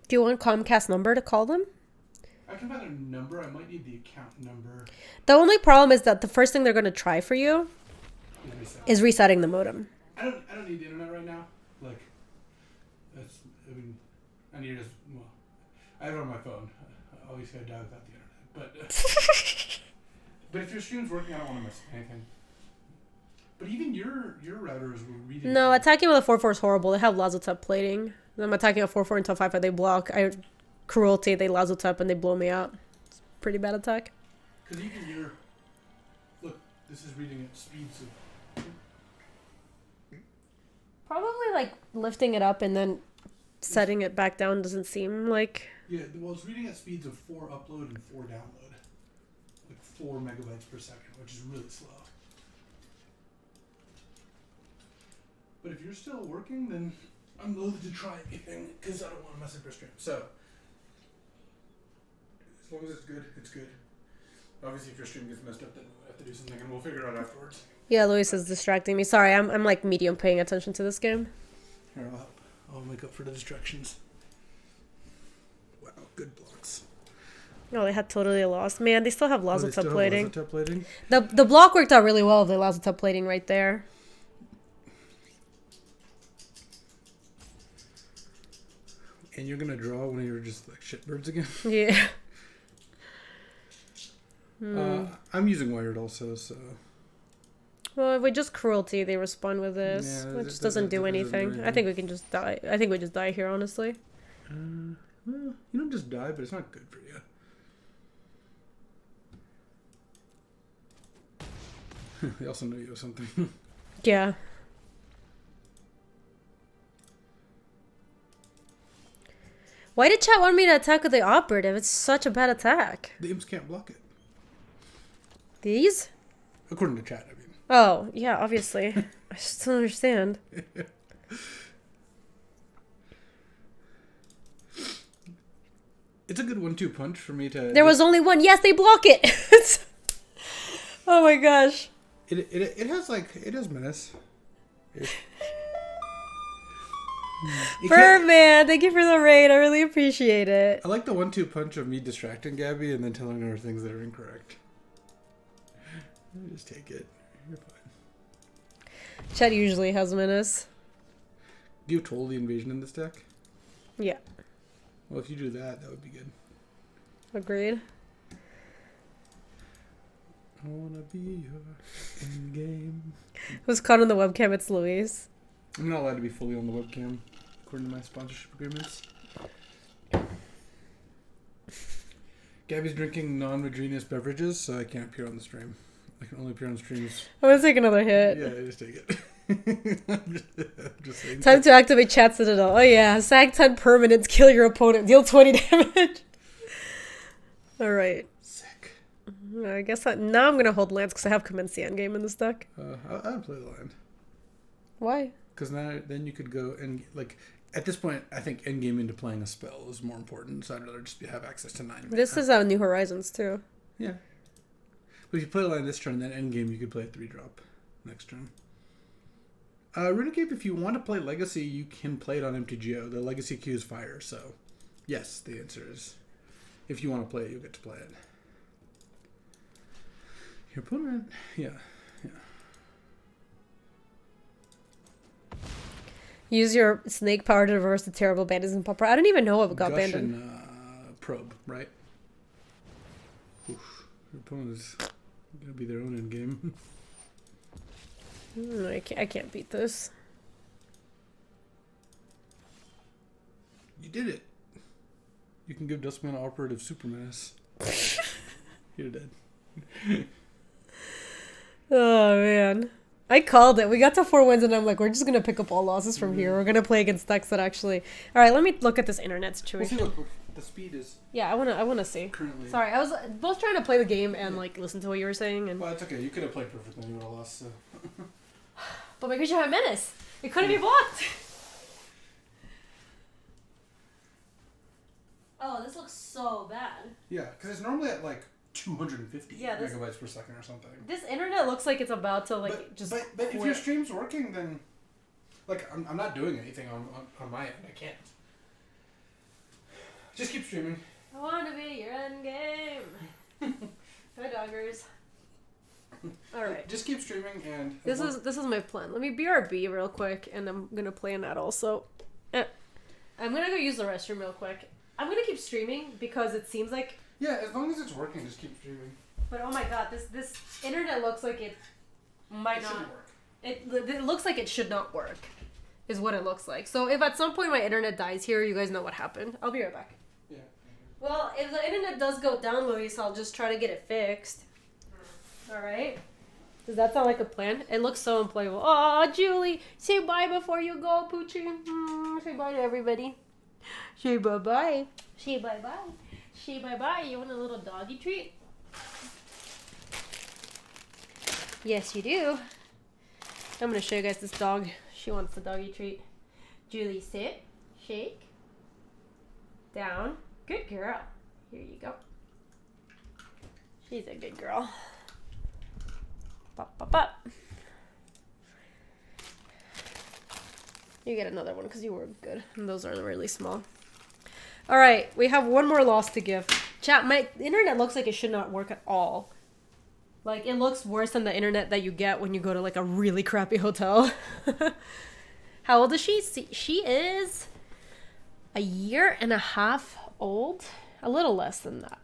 Do you want Comcast number to call them? I can find their number. I might need the account number. The only problem is that the first thing they're going to try for you is resetting the modem. I don't need the internet right now. Like, I need to just, well, I have it on my phone. Obviously, I die without the internet. But if your stream's working, I don't want to miss anything. But even your routers were reading. No, attacking with a 4-4 is horrible. They have Lazotep plating. I'm attacking a 4-4 until 5-5. They block. Cruelty, they Lazotep, and they blow me out. It's a pretty bad attack. Because even look, this is reading at speeds of. Probably like lifting it up and then setting it back down doesn't seem like. Yeah, well, it's reading at speeds of 4 upload and 4 download. Like 4 megabytes per second, which is really slow. But if you're still working, then I'm loath to try anything because I don't want to mess up your stream. So, as long as it's good, it's good. Obviously, if your stream gets messed up, then we'll have to do something, and we'll figure it out afterwards. Yeah, Luis is distracting me. Sorry, I'm like medium paying attention to this game. Here, I'll help. I'll make up for the distractions. Wow, good blocks. Oh, they had totally lost. Man, they still have Lazotep plating. Lazotep plating? The block worked out really well with the Lazotep plating right there. And you're gonna draw when you're just like shitbirds again? Yeah. I'm using wired also, so. Well, if we just cruelty, they respond with this, Yeah, which doesn't do anything. I think we can just die. I think we just die here, honestly. Well, you don't just die, but it's not good for you. They also know you have something. Yeah. Why did chat want me to attack with the operative? It's such a bad attack. The imps can't block it. These? According to chat, I mean. Oh, yeah, obviously. I just don't understand. It's a good 1-2 punch for me to... There was only one. Yes, they block it. Oh my gosh. It has like... It has menace. Birdman, thank you for the raid. I really appreciate it. I like the 1-2 punch of me distracting Gabby and then telling her things that are incorrect. Just take it. You're fine. Chet usually has menace. Do you have Toll the Invasion in this deck? Yeah. Well, if you do that, that would be good. Agreed. I wanna be your in-game. Who's caught on the webcam? It's Luis. I'm not allowed to be fully on the webcam, according to my sponsorship agreements. Gabby's drinking non-Madrinus beverages, so I can't appear on the stream. I can only appear on streams. I'm gonna take another hit. Yeah, just take it. I'm just saying. Time to activate Chat Citadel. Oh yeah, sag 10 permanents, kill your opponent, deal 20 damage. Alright. Sick. I guess now I'm gonna hold lands because I have Commence the Endgame in this deck. I would play the land. Why? Because then you could go and, like, at this point, I think endgame into playing a spell is more important, so I'd rather just have access to 9 mana. This is New Horizons too. Yeah. But if you play a land this turn, then endgame you could play a 3-drop next turn. Renegade, if you want to play Legacy, you can play it on MTGO. The Legacy queue is fire, so yes, the answer is if you want to play it, you'll get to play it. Your opponent, yeah. Use your snake power to reverse the terrible bandits and pauper. I don't even know what got Gush banned. and probe, right? Oof. Your opponent is gonna be their own end game. I can't beat this. You did it. You can give Duskman Operative Super Menace. You're dead. Oh man. I called it. We got to 4 wins and I'm like, we're just gonna pick up all losses from here. We're gonna play against decks that actually. Alright, let me look at this internet situation. We'll see what the speed is. Yeah, I wanna see. Currently. Sorry, I was both trying to play the game and like listen to what you were saying and Well, it's okay. You could have played perfectly. You would have lost. So. but my creature had menace. It couldn't be blocked. Oh, this looks so bad. Yeah, because it's normally at like 250 this, megabytes per second or something. This internet looks like it's about to like But if your stream's working, then like I'm not doing anything on my end. I can't. Just keep streaming. I want to be your end game. Hi, doggers. All right. Just keep streaming and. This is my plan. Let me BRB real quick, and I'm gonna play in that also. I'm gonna go use the restroom real quick. I'm gonna keep streaming because it seems like. Yeah, as long as it's working, just keep streaming. But oh my god, this internet looks like it might not work. It looks like it should not work, is what it looks like. So if at some point my internet dies here, you guys know what happened. I'll be right back. Yeah. Well, if the internet does go down, Luis, I'll just try to get it fixed. All right. Does that sound like a plan? It looks so unplayable. Oh, Julie, say bye before you go, Poochie. Say bye to everybody. Say bye-bye. Say bye-bye. Say bye-bye. You want a little doggy treat? Yes, you do. I'm going to show you guys this dog. She wants the doggy treat. Julie, sit. Shake. Down. Good girl. Here you go. She's a good girl. Pop, pop, pop. You get another one because you were good. And those are really small. All right, we have one more loss to give. Chat, my internet looks like it should not work at all. Like, it looks worse than the internet that you get when you go to, like, a really crappy hotel. How old is she? She is a year and a half old. A little less than that.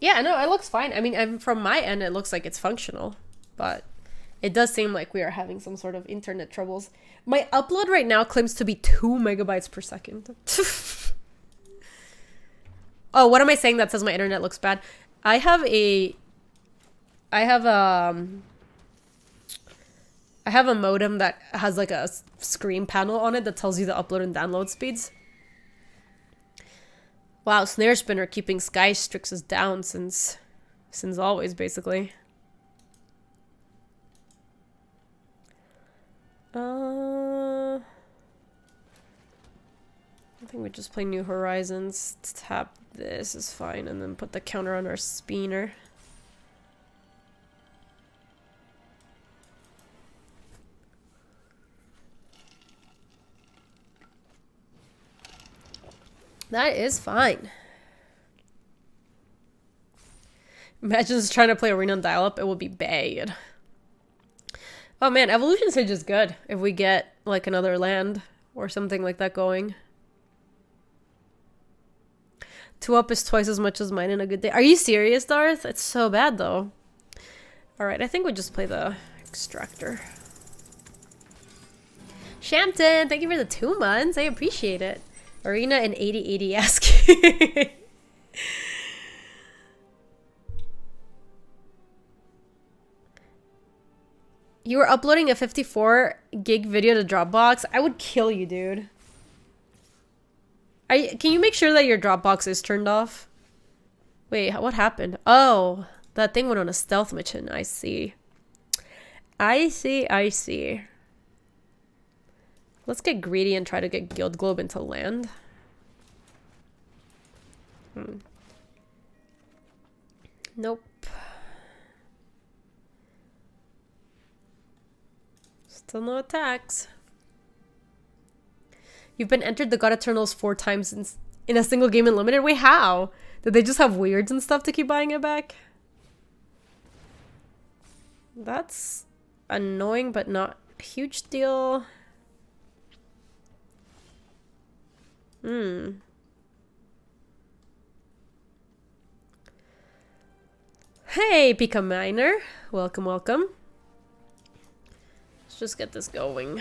Yeah, no, it looks fine. I mean, from my end, it looks like it's functional. But it does seem like we are having some sort of internet troubles. My upload right now claims to be 2 megabytes per second. Oh, what am I saying that says my internet looks bad? I have a modem that has like a screen panel on it that tells you the upload and download speeds. Wow, Snare Spinner keeping Sky Strixes down since always, basically. I think we just play New Horizons. Tap this is fine, and then put the counter on our spinner. That is fine. Imagine just trying to play Arena on dial-up, it would be bad. Oh man, Evolution Stage is good if we get like another land or something like that going. 2 up is twice as much as mine in a good day. Are you serious, Darth? It's so bad though. Alright, I think we just play the Extractor. Shampton, thank you for the 2 months. I appreciate it. Arena and 8080 asking. You were uploading a 54 gig video to Dropbox? I would kill you, dude. Can you make sure that your Dropbox is turned off? Wait, what happened? Oh, that thing went on a stealth mission. I see. I see. Let's get greedy and try to get Guild Globe into land. Nope. Still no attacks. You've been entered the God Eternals 4 times in a single game in Limited? Wait, how? Did they just have weirds and stuff to keep buying it back? That's annoying, but not a huge deal. Hey, Pika Miner. Welcome, welcome. Let's just get this going.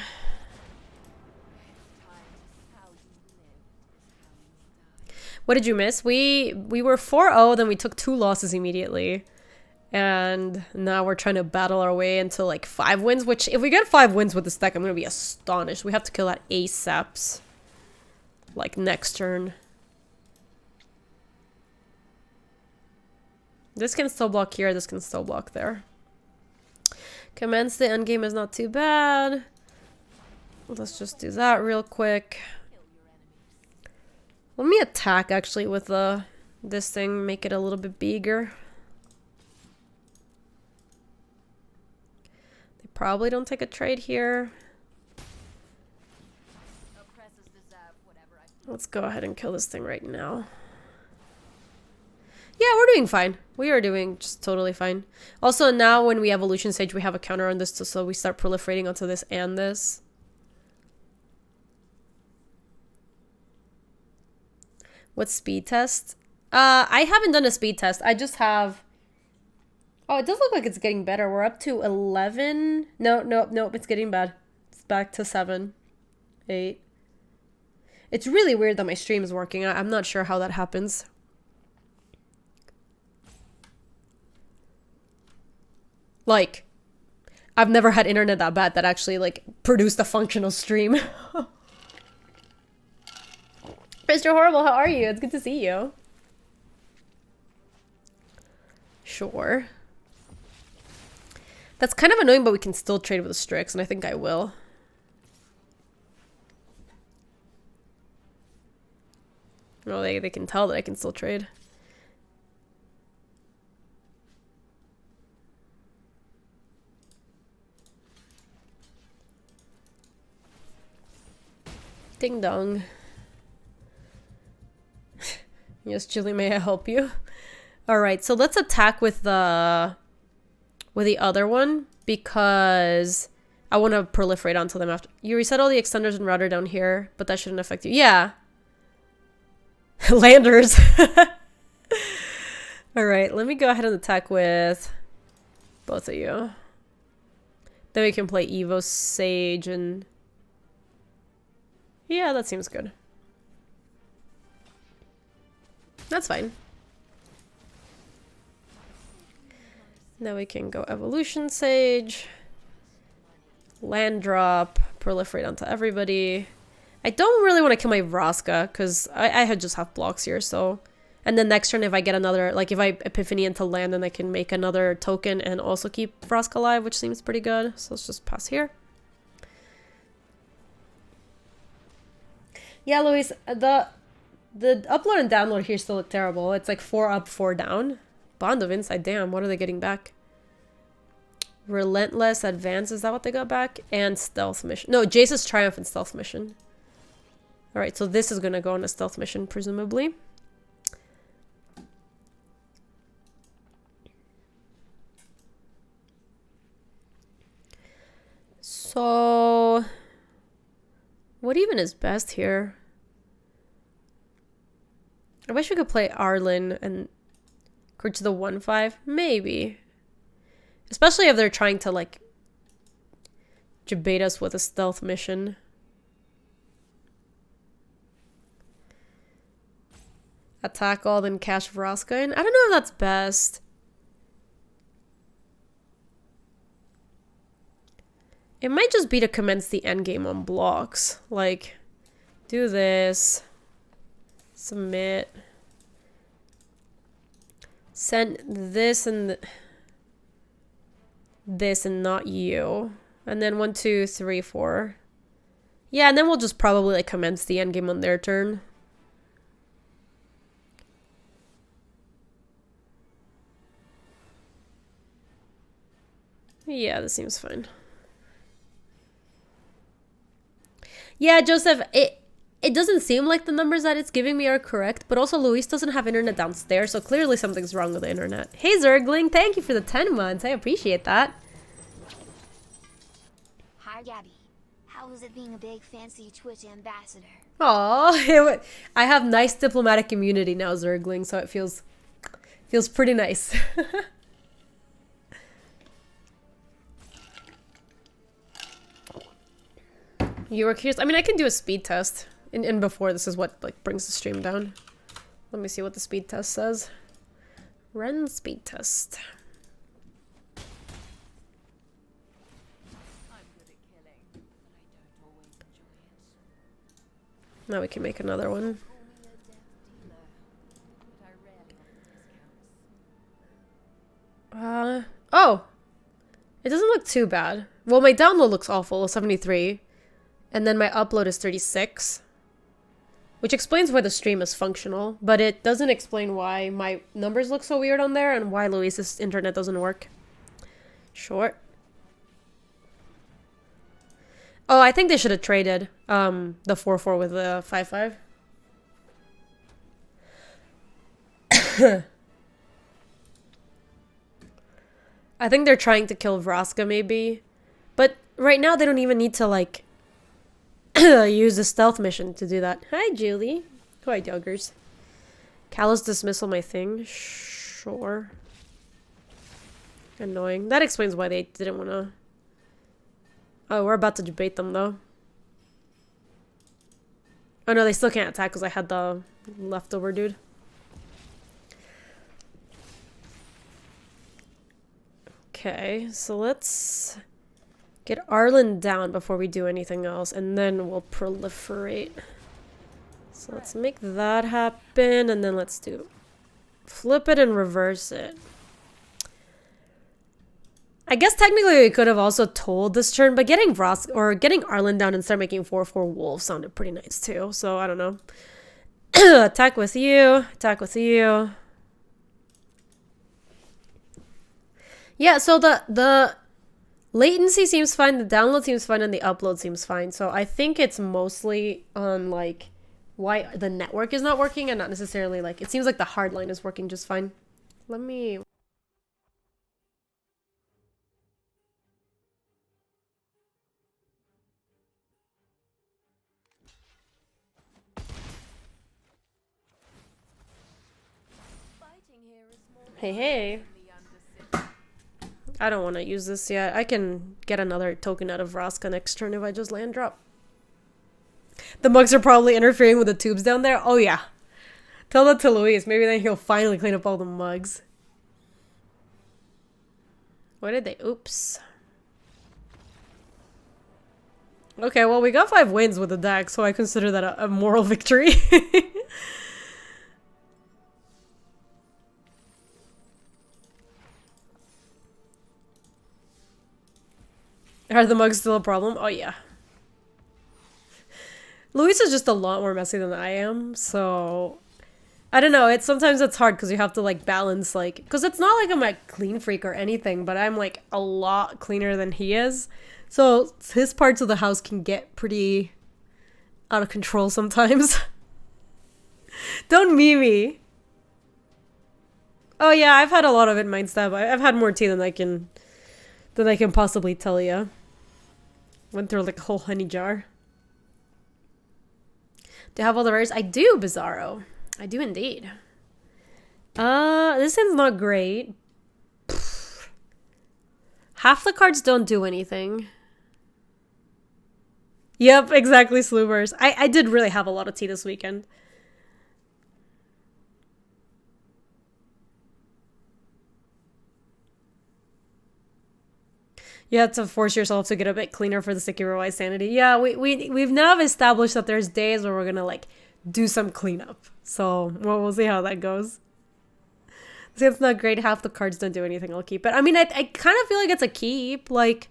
What did you miss? We were 4-0, then we took 2 losses immediately. And now we're trying to battle our way into like 5 wins, which if we get 5 wins with this deck, I'm going to be astonished. We have to kill that ASAPs. Like next turn. This can still block here, this can still block there. Commence the endgame is not too bad. Let's just do that real quick. Let me attack actually with this thing, make it a little bit bigger. They probably don't take a trade here. Let's go ahead and kill this thing right now. Yeah, we're doing fine. We are doing just totally fine. Also, now when we evolution stage, we have a counter on this, so we start proliferating onto this and this. What speed test? I haven't done a speed test. I just have... Oh, it does look like it's getting better. We're up to 11. No, it's getting bad. It's back to 7, 8. It's really weird that my stream is working. I'm not sure how that happens. Like, I've never had internet that bad that actually, like, produced a functional stream. Mr. Horrible, how are you? It's good to see you. Sure. That's kind of annoying, but we can still trade with the Strix, and I think I will. No, they can tell that I can still trade. Ding dong. Yes, Julie, may I help you? Alright, so let's attack with the other one because I want to proliferate onto them after. You reset all the extenders and router down here, but that shouldn't affect you. Yeah. Landers. Alright, let me go ahead and attack with both of you. Then we can play Evo Sage and... Yeah, that seems good. That's fine. Now we can go Evolution Sage. Land drop. Proliferate onto everybody. I don't really want to kill my Vraska because I had just have blocks here, so... And then next turn if I get another... Like if I Epiphany into land, then I can make another token and also keep Vraska alive, which seems pretty good. So let's just pass here. Yeah, Luis, the upload and download here still look terrible. It's like 4 up, 4 down. Bond of Insight, damn, what are they getting back? Relentless Advance, is that what they got back? And Stealth Mission. No, Jace's Triumph and Stealth Mission. Alright, so this is going to go on a Stealth Mission, presumably. So... What even is best here? I wish we could play Arlen and Courage the 1-5. Maybe. Especially if they're trying to, like, debate us with a stealth mission. Attack all, then cash Vraska in. I don't know if that's best. It might just be to commence the endgame on blocks. Like, do this. Submit. Send this and this and not you. And then 1, 2, 3, 4. Yeah, and then we'll just probably like commence the endgame on their turn. Yeah, this seems fine. Yeah, Joseph, it doesn't seem like the numbers that it's giving me are correct, but also Luis doesn't have internet downstairs, so clearly something's wrong with the internet. Hey Zergling, thank you for the 10 months. I appreciate that. Hi Gaby. How was it being a big fancy Twitch ambassador? Aw, I have nice diplomatic immunity now, Zergling, so it feels pretty nice. You were curious? I mean, I can do a speed test. And before, this is what like brings the stream down. Let me see what the speed test says. Run speed test. Now we can make another one. Oh! It doesn't look too bad. Well, my download looks awful, 73. And then my upload is 36. Which explains why the stream is functional. But it doesn't explain why my numbers look so weird on there and why Luis's internet doesn't work. Sure. Oh, I think they should have traded the 4-4 with the 5-5. I think they're trying to kill Vraska, maybe. But right now, they don't even need to, like, use the stealth mission to do that. Hi, Julie. Hi, Duggers. Callous dismissal my thing. Sure. Annoying. That explains why they didn't want to... Oh, we're about to debate them, though. Oh, no, they still can't attack because I had the leftover dude. Okay, so let's get Arlen down before we do anything else, and then we'll proliferate. So let's make that happen, and then let's do flip it and reverse it. I guess technically we could have also told this turn, but getting getting Arlen down and start making 4-4 wolves sounded pretty nice too. So I don't know. Attack with you. Attack with you. Yeah, so the latency seems fine, the download seems fine, and the upload seems fine. So I think it's mostly on, like, why the network is not working and not necessarily, like, it seems like the hard line is working just fine. Let me... Hey, hey. I don't want to use this yet. I can get another token out of Vraska next turn if I just land drop. The mugs are probably interfering with the tubes down there. Oh, yeah. Tell that to Luis. Maybe then he'll finally clean up all the mugs. What did they... Oops. Okay, well, we got 5 wins with the deck, so I consider that a moral victory. Are the mugs still a problem? Oh, yeah. Luis is just a lot more messy than I am, so... I don't know, sometimes it's hard because you have to, like, balance, like... Because it's not like I'm a clean freak or anything, but I'm, like, a lot cleaner than he is. So his parts of the house can get pretty out of control sometimes. Don't meme me. Oh, yeah, I've had a lot of it in Mindstab. I've had more tea than I can possibly tell you. Went through like a whole honey jar. Do you have all the rares? I do, Bizarro. I do indeed. This hand's not great. Pfft. Half the cards don't do anything. Yep, exactly, Sloobers. I did really have a lot of tea this weekend. You have to force yourself to get a bit cleaner for the Sekiro Wise sanity. Yeah, we've now established that there's days where we're gonna, like, do some cleanup. So, well, we'll see how that goes. Since it's not great, half the cards don't do anything, I'll keep it. I mean, I kind of feel like it's a keep. Like,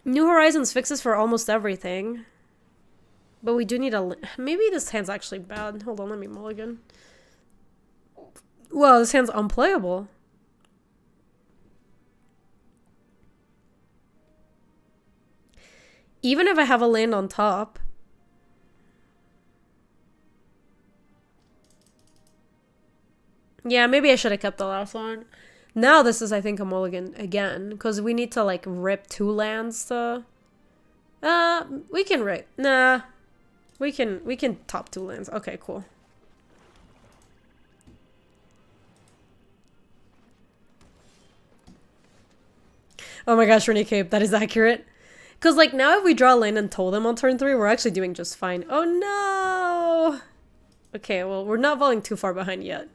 New Horizons fixes for almost everything. But we do need a... Maybe this hand's actually bad. Hold on, let me mulligan. Well, this hand's unplayable. Even if I have a land on top. Yeah, maybe I should have kept the last one. Now this is, I think, a mulligan again. Because we need to, like, rip 2 lands to... we can rip... Nah. We can top 2 lands. Okay, cool. Oh my gosh, Renee Cape, that is accurate. Because, like, now if we draw a land and toll them on turn 3, we're actually doing just fine. Oh, no! Okay, well, we're not falling too far behind yet.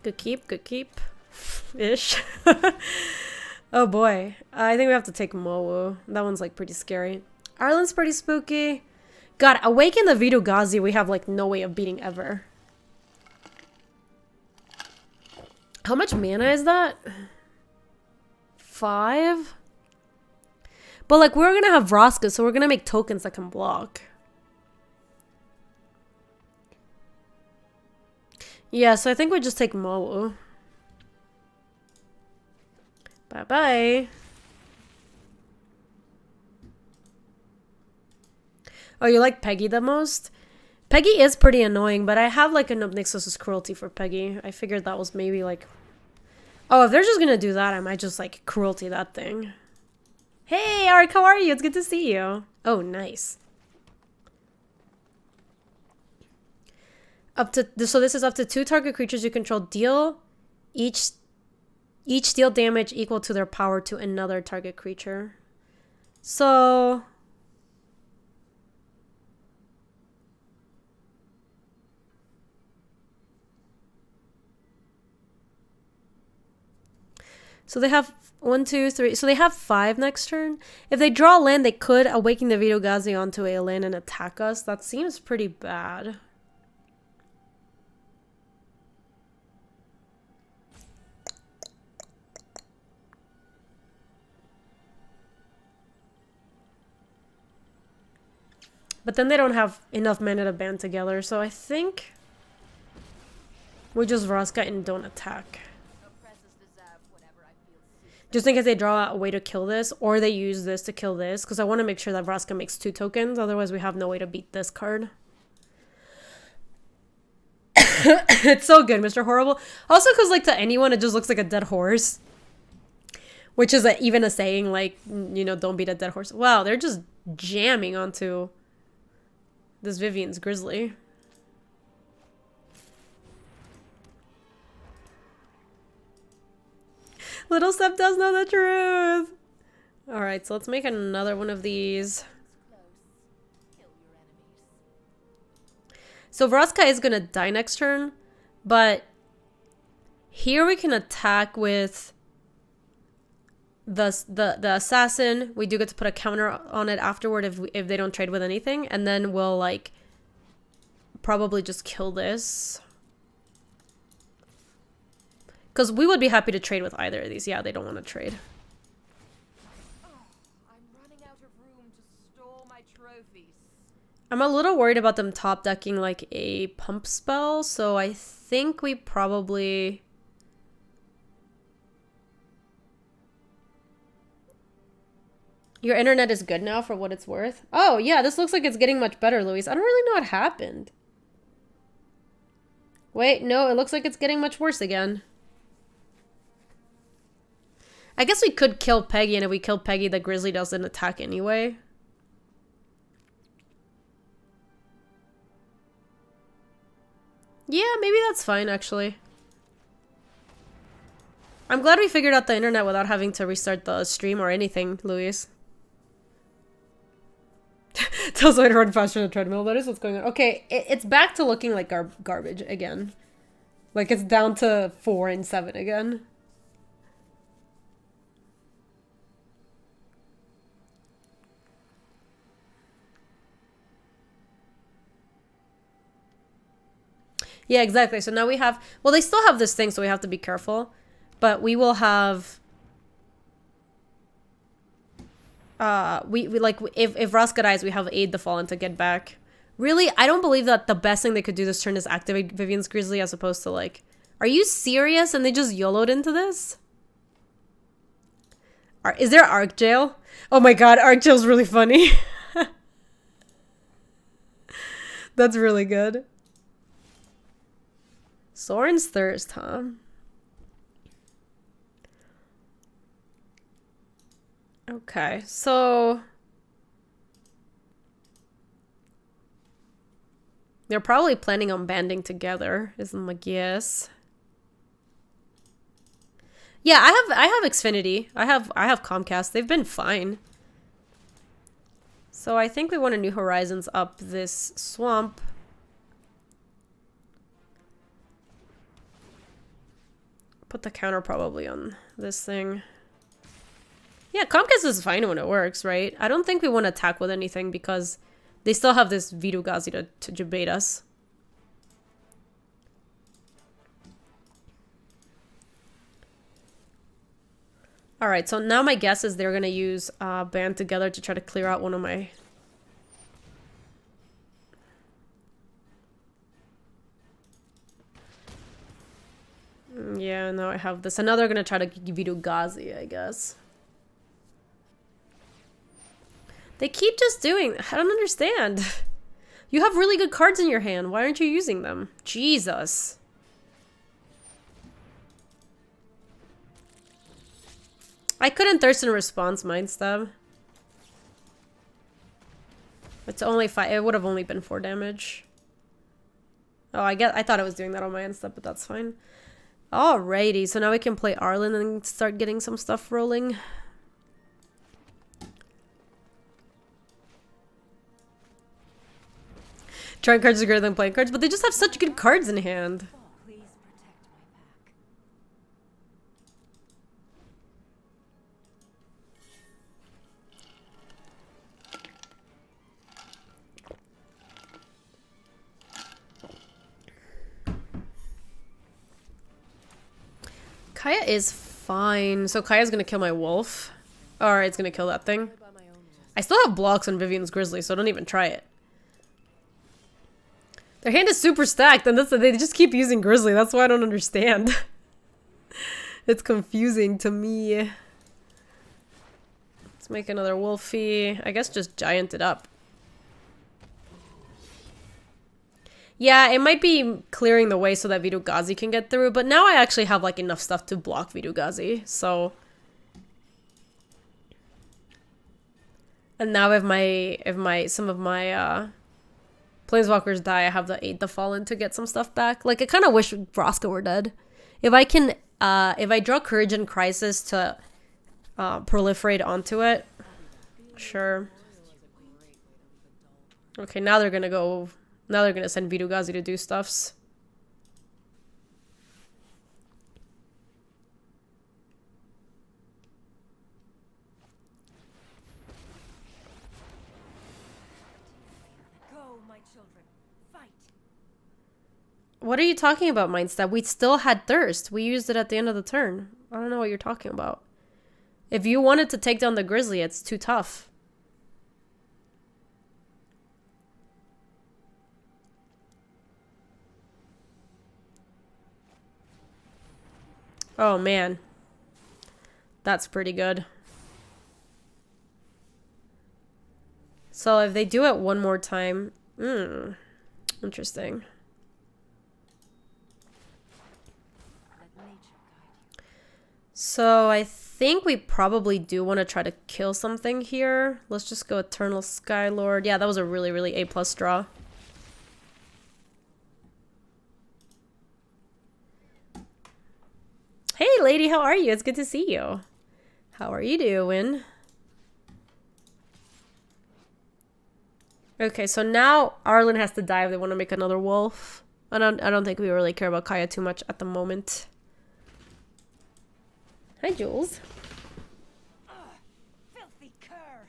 Good keep, good keep. Ish. Oh, boy. I think we have to take Mowu. That one's, like, pretty scary. Ireland's pretty spooky. God, Awaken the Virugazi we have like no way of beating ever. How much mana is that? 5? But like we're gonna have Vraska, so we're gonna make tokens that can block. Yeah, so I think we just take Mowu. Bye-bye. Oh, you like Peggy the most? Peggy is pretty annoying, but I have like an Obnixos' cruelty for Peggy. I figured that was maybe like... Oh, if they're just gonna do that, I might just like cruelty that thing. Hey, Ark, how are you? It's good to see you. Oh, nice. So this is up to 2 target creatures you control deal each deal damage equal to their power to another target creature. So they have 1, 2, 3. So they have 5 next turn. If they draw land, they could Awaken the Virugazi onto a land and attack us. That seems pretty bad. But then they don't have enough mana to band together, so I think we just Vraska and don't attack. Just in case they draw a way to kill this, or they use this to kill this, because I want to make sure that Vraska makes 2 tokens, otherwise we have no way to beat this card. It's so good, Mr. Horrible. Also, because like to anyone, it just looks like a dead horse. Which is even a saying, like, you know, don't beat a dead horse. Wow, they're just jamming onto... this Vivian's Grizzly. Little Step does know the truth. Alright, so let's make another one of these. So Vraska is going to die next turn. But here we can attack with the assassin. We do get to put a counter on it afterward if they don't trade with anything, and then we'll like probably just kill this, because we would be happy to trade with either of these. Yeah, they don't want to trade. I'm running out of room to store my trophies. I'm a little worried about them top decking like a pump spell, so I think we probably... Your internet is good now for what it's worth. Oh, yeah, this looks like it's getting much better, Luis. I don't really know what happened. Wait, no, it looks like it's getting much worse again. I guess we could kill Peggy, and if we kill Peggy, the Grizzly doesn't attack anyway. Yeah, maybe that's fine, actually. I'm glad we figured out the internet without having to restart the stream or anything, Luis. Tells me to run faster than the treadmill. That is what's going on. Okay, it's back to looking like garbage again. Like, it's down to 4 and 7 again. Yeah, exactly. So now we have... Well, they still have this thing, so we have to be careful. But we will have... we like if Vraska dies, we have Aid the Fallen to get back. Really, I don't believe that the best thing they could do this turn is activate Vivian's Grizzly as opposed to like... Are you serious? And they just YOLO'd into this? Is there Arc Jail? Oh my god, Arc Jail's really funny. That's really good. Soren's Thirst, huh? Okay, so... They're probably planning on banding together, is my guess. Yeah, I have Xfinity. I have Comcast. They've been fine. So I think we want a New Horizons up this swamp. Put the counter probably on this thing. Yeah, Comcast is fine when it works, right? I don't think we want to attack with anything because They still have this Virugazi to debate us. Alright, so now my guess is they're gonna use Band Together to try to clear out one of my... Yeah, now I have this. And now they're gonna try to Virugazi, I guess. They keep just doing... I don't understand. You have really good cards in your hand. Why aren't you using them? Jesus. I couldn't Thirst in Response Mind Stab. It's only 5. It would have only been 4 damage. Oh, I thought it was doing that on my end step, but that's fine. Alrighty, so now we can play Arlen and start getting some stuff rolling. Trying cards are greater than playing cards, but they just have such good cards in hand. Please protect my back. Kaya is fine. So Kaya's gonna kill my wolf. Or it's gonna kill that thing. I still have blocks on Vivian's Grizzly, so don't even try it. Their hand is super stacked, and they just keep using Grizzly. That's why I don't understand. It's confusing to me. Let's make another Wolfie. I guess just giant it up. Yeah, it might be clearing the way so that Virugazi can get through, but now I actually have like enough stuff to block Virugazi, so... And now if some of my Planeswalkers die, I have the 8 the Fallen to get some stuff back. Like, I kind of wish Vraska were dead. If I can, if I draw Courage and Crisis to proliferate onto it, sure. Okay, now they're gonna go, now they're gonna send Virugazi to do stuffs. What are you talking about, Mindstab? We still had Thirst. We used it at the end of the turn. I don't know what you're talking about. If you wanted to take down the Grizzly, it's too tough. Oh, man. That's pretty good. So if they do it one more time... interesting. So I think we probably do want to try to kill something here. Let's just go Eternal Skylord. Yeah, that was a really, really A+ draw. Hey, lady, how are you? It's good to see you. How are you doing? Okay, so now Arlen has to die if they want to make another wolf. I don't think we really care about Kaya too much at the moment. Hi, Jules. Filthy cur.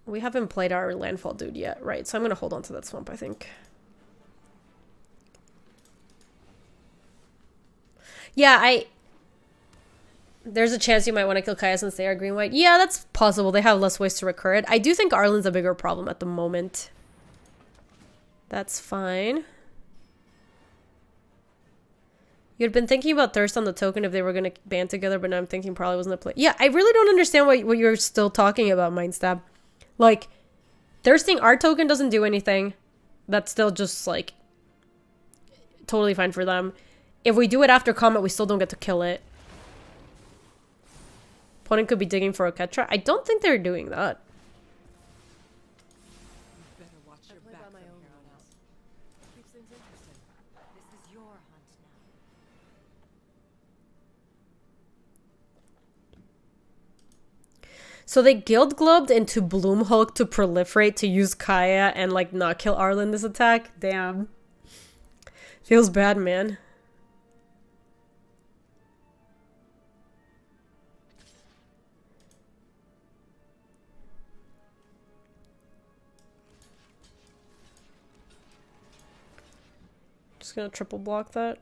We haven't played our landfall dude yet, right? So I'm gonna hold on to that swamp, I think. Yeah, there's a chance you might want to kill Kaya since they are green-white. Yeah, that's possible. They have less ways to recur it. I do think Arlen's a bigger problem at the moment. That's fine. You'd been thinking about Thirst on the token if they were going to band together, but now I'm thinking probably wasn't a play. Yeah, I really don't understand what you're still talking about, Mindstab. Like, Thirsting our token doesn't do anything. That's still just, like, totally fine for them. If we do it after combat, we still don't get to kill it. Opponent could be digging for a Ketra. I don't think they're doing that. Better watch your back from here on out. Keeps things interesting. This is your hunt now. So they Guild Globed into Bloomhulk to proliferate to use Kaya and, like, not kill Arlen this attack? Damn. Feels bad, man. Just gonna triple block that.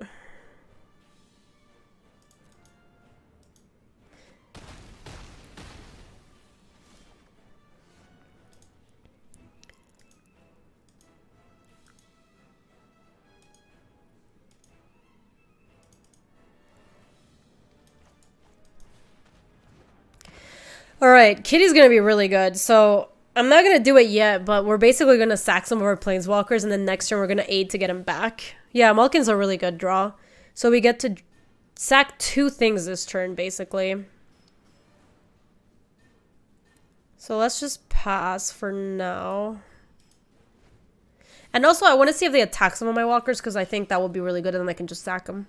Alright, Kitty's gonna be really good. So, I'm not gonna do it yet, but we're basically gonna sack some of our planeswalkers, and then next turn we're gonna aid to get him back. Yeah, Malkin's a really good draw. So we get to sack 2 things this turn, basically. So let's just pass for now. And also, I want to see if they attack some of my walkers, because I think that will be really good, and then I can just sack them.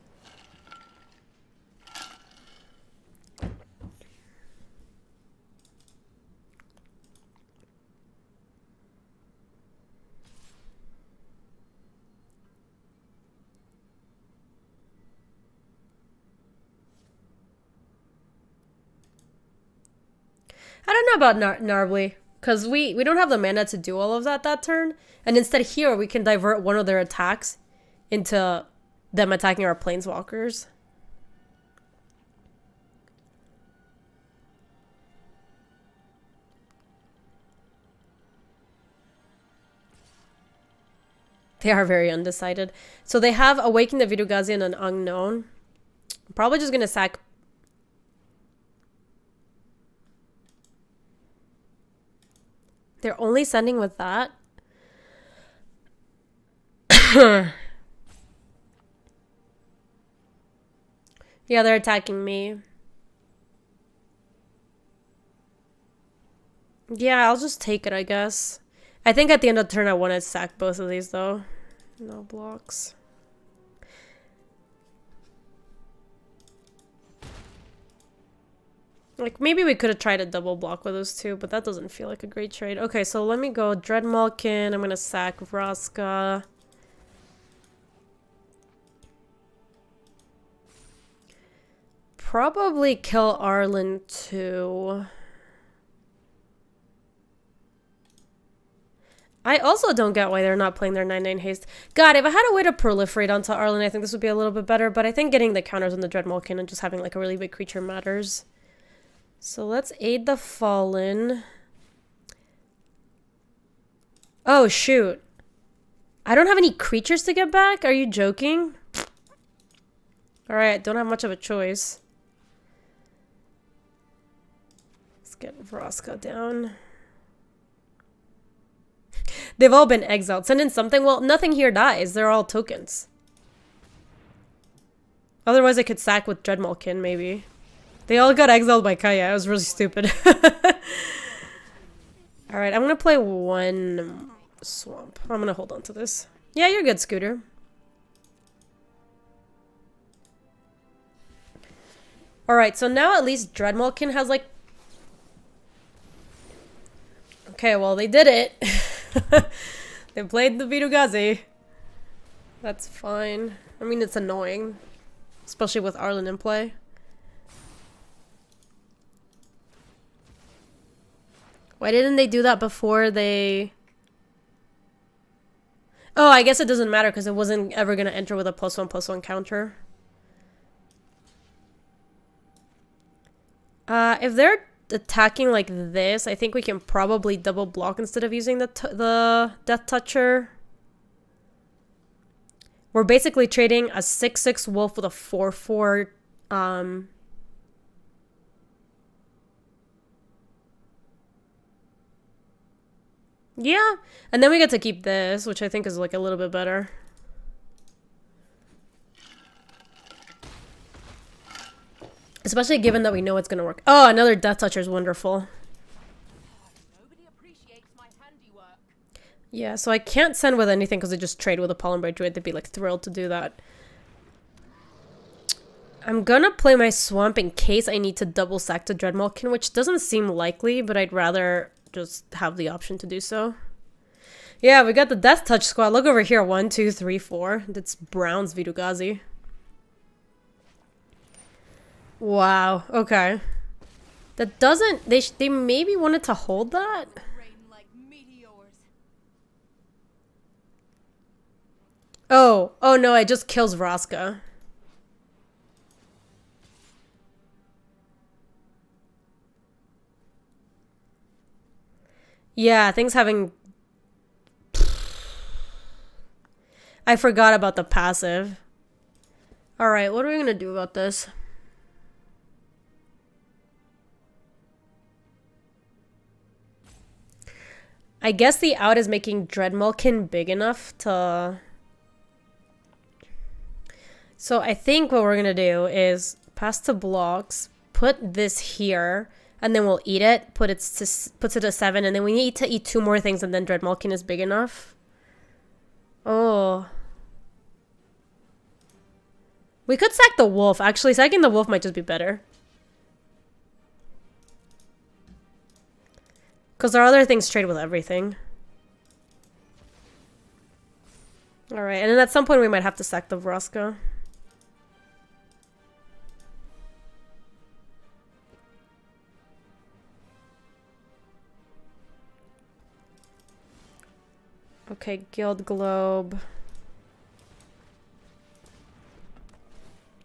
I don't know about Narbly, because we don't have the mana to do all of that turn. And instead here, we can divert one of their attacks into them attacking our planeswalkers. They are very undecided. So they have Awaken the Virugazi and an Unknown. I'm probably just going to sack... They're only sending with that? Yeah, they're attacking me. Yeah, I'll just take it, I guess. I think at the end of the turn I want to sack both of these, though. No blocks. Like, maybe we could have tried a double block with those two, but that doesn't feel like a great trade. Okay, so let me go Dreadmalkin. I'm going to sack Vraska. Probably kill Arlen, too. I also don't get why they're not playing their 9/9 haste. God, if I had a way to proliferate onto Arlen, I think this would be a little bit better, but I think getting the counters on the Dreadmalkin and just having like a really big creature matters. So let's aid the Fallen. Oh, shoot. I don't have any creatures to get back? Are you joking? Alright, don't have much of a choice. Let's get Vraska down. They've all been exiled. Send in something? Well, nothing here dies. They're all tokens. Otherwise, I could sack with Dreadmalkin, maybe. They all got exiled by Kaya. It was really stupid. Alright, I'm gonna play one swamp. I'm gonna hold on to this. Yeah, you're good, Scooter. Alright, so now at least Dreadmalkin has like... Okay, well, they did it. They played the Virugazi. That's fine. I mean, it's annoying. Especially with Arlen in play. Why didn't they do that before they... Oh, I guess it doesn't matter because it wasn't ever going to enter with a +1/+1 counter. If they're attacking like this, I think we can probably double block instead of using the Death Toucher. We're basically trading a 6/6 wolf with a 4/4 yeah, and then we get to keep this, which I think is like a little bit better. Especially given that we know it's gonna work. Oh, another Death Toucher is wonderful. Nobody appreciates my handiwork. Yeah, so I can't send with anything because I just trade with a Pollen Bright Druid. They'd be like thrilled to do that. I'm gonna play my Swamp in case I need to double sack to Dreadmalkin, which doesn't seem likely, but I'd rather just have the option to do so. Yeah, we got the Death Touch squad. Look over here. 1, 2, 3, 4. That's Brown's Virugazi. Wow. Okay. That doesn't... They maybe wanted to hold that? Rain like meteors. Oh no, it just kills Vraska. Yeah, things having... I forgot about the passive. Alright, what are we gonna do about this? I guess the out is making Dreadmalkin big enough to... So I think what we're gonna do is pass to blocks, put this here, and then we'll eat it, puts it to 7, and then we need to eat 2 more things, and then Dreadmalkin is big enough. Oh. We could sack the wolf. Actually, sacking the wolf might just be better. Because our other things trade with everything. Alright, and then at some point we might have to sack the Vraska. Okay, Guild Globe.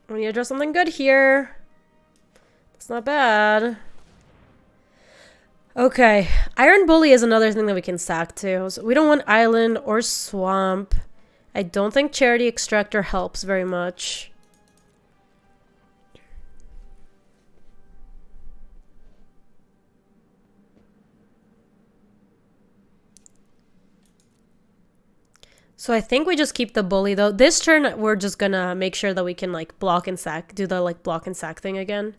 We need to draw something good here. That's not bad. Okay, Iron Bully is another thing that we can sack too. So we don't want Island or Swamp. I don't think Charity Extractor helps very much. So I think we just keep the Bully though. This turn we're just gonna make sure that we can like block and sack, do the like block and sack thing again.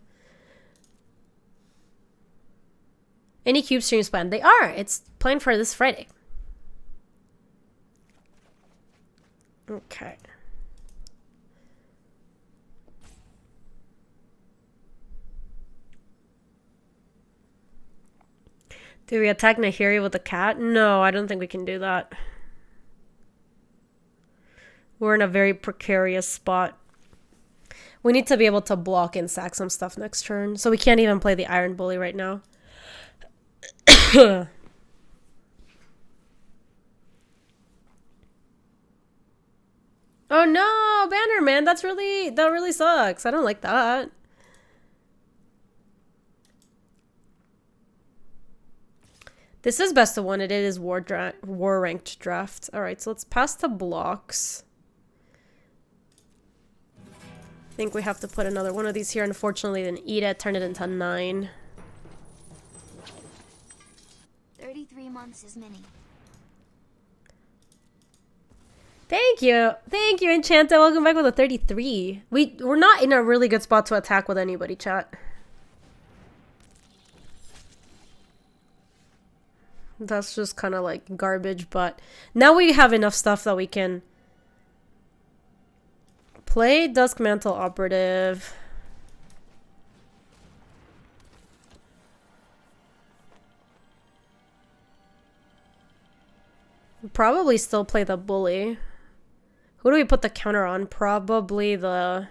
Any cube streams planned? They are. It's planned for this Friday. Okay. Do we attack Nahiri with a cat? No, I don't think we can do that. We're in a very precarious spot. We need to be able to block and sack some stuff next turn. So we can't even play the Iron Bully right now. Oh no, Bannerman, that really sucks. I don't like that. This is best of one. It is war ranked draft. All right, so let's pass the blocks. I think we have to put another one of these here. Unfortunately, then eat it, turn it into 9. 33 months is many. Thank you, Enchanta. Welcome back with a 33. We're not in a really good spot to attack with anybody, chat. That's just kind of like garbage, but now we have enough stuff that we can play Dusk Mantle Operative. Probably still play the Bully. Who do we put the counter on? Probably the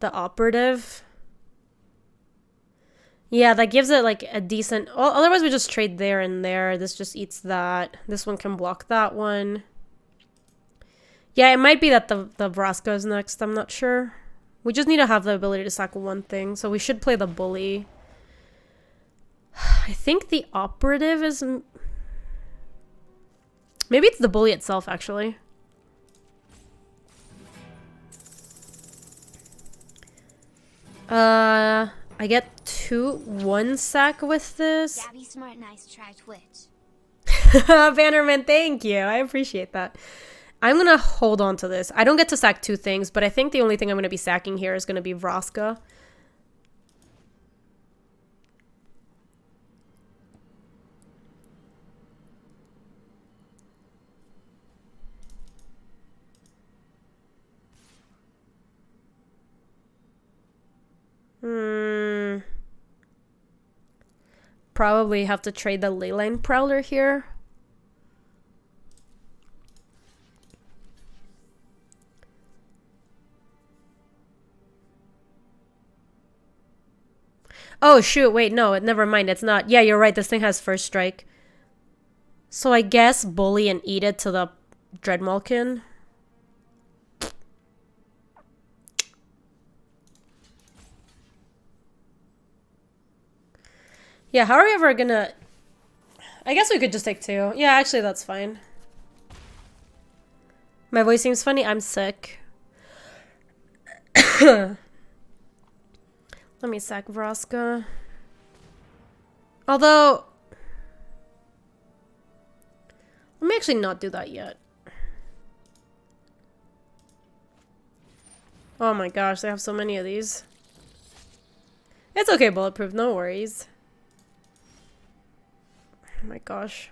Operative. Yeah, that gives it like a decent... Oh, otherwise we just trade there and there. This just eats that. This one can block that one. Yeah, it might be that the Vraska is next. I'm not sure. We just need to have the ability to sack one thing. So we should play the Bully. I think the Operative is... Maybe it's the Bully itself, actually. I get 1 sack with this. Gaby smart, nice try, Twitch. Bannerman, thank you. I appreciate that. I'm going to hold on to this. I don't get to sack 2 things, but I think the only thing I'm going to be sacking here is going to be Vraska. Probably have to trade the Leyline Prowler here. Oh shoot, wait, no, never mind, it's not. Yeah, you're right, this thing has first strike. So I guess Bully and eat it to the Dreadmalkin. Yeah, how are we ever gonna... I guess we could just take 2. Yeah, actually, that's fine. My voice seems funny. I'm sick. Let me sack Vraska. Although... Let me actually not do that yet. Oh my gosh, they have so many of these. It's okay, Bulletproof. No worries. Oh my gosh.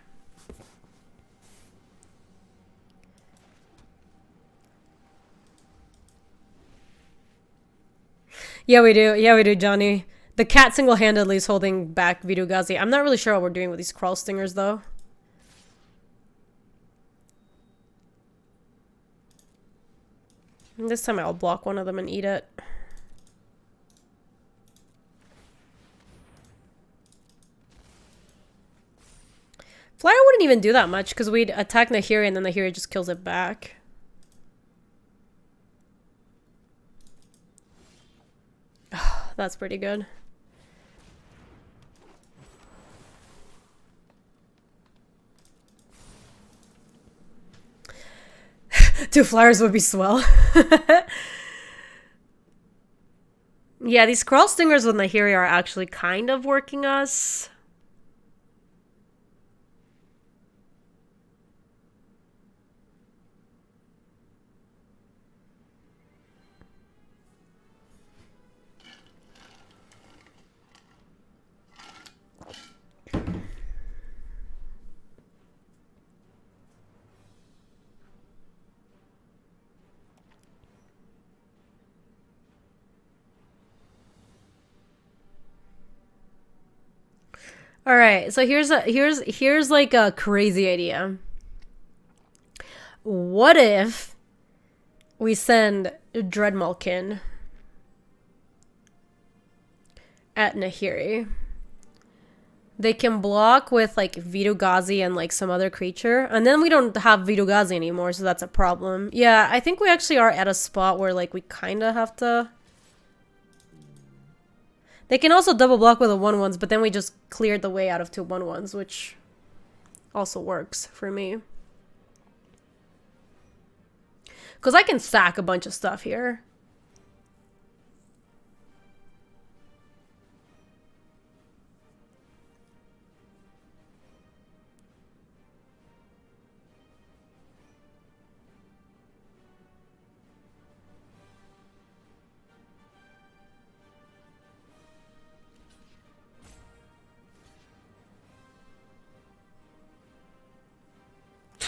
Yeah, we do. Yeah, we do, Johnny. The cat single-handedly is holding back Virugazi. I'm not really sure what we're doing with these crawl stingers, though. And this time I'll block one of them and eat it. Flyer wouldn't even do that much because we'd attack Nahiri and then Nahiri just kills it back. That's pretty good. Two flyers would be swell. Yeah, these crawl stingers with Nahiri are actually kind of working us. All right, so here's like a crazy idea. What if we send Dreadmalkin at Nahiri? They can block with like Virugazi and like some other creature, and then we don't have Virugazi anymore, so that's a problem. Yeah, I think we actually are at a spot where like we kind of have to. They can also double block with the 1/1s, but then we just cleared the way out of 2 1/1s, which also works for me. Because I can sack a bunch of stuff here.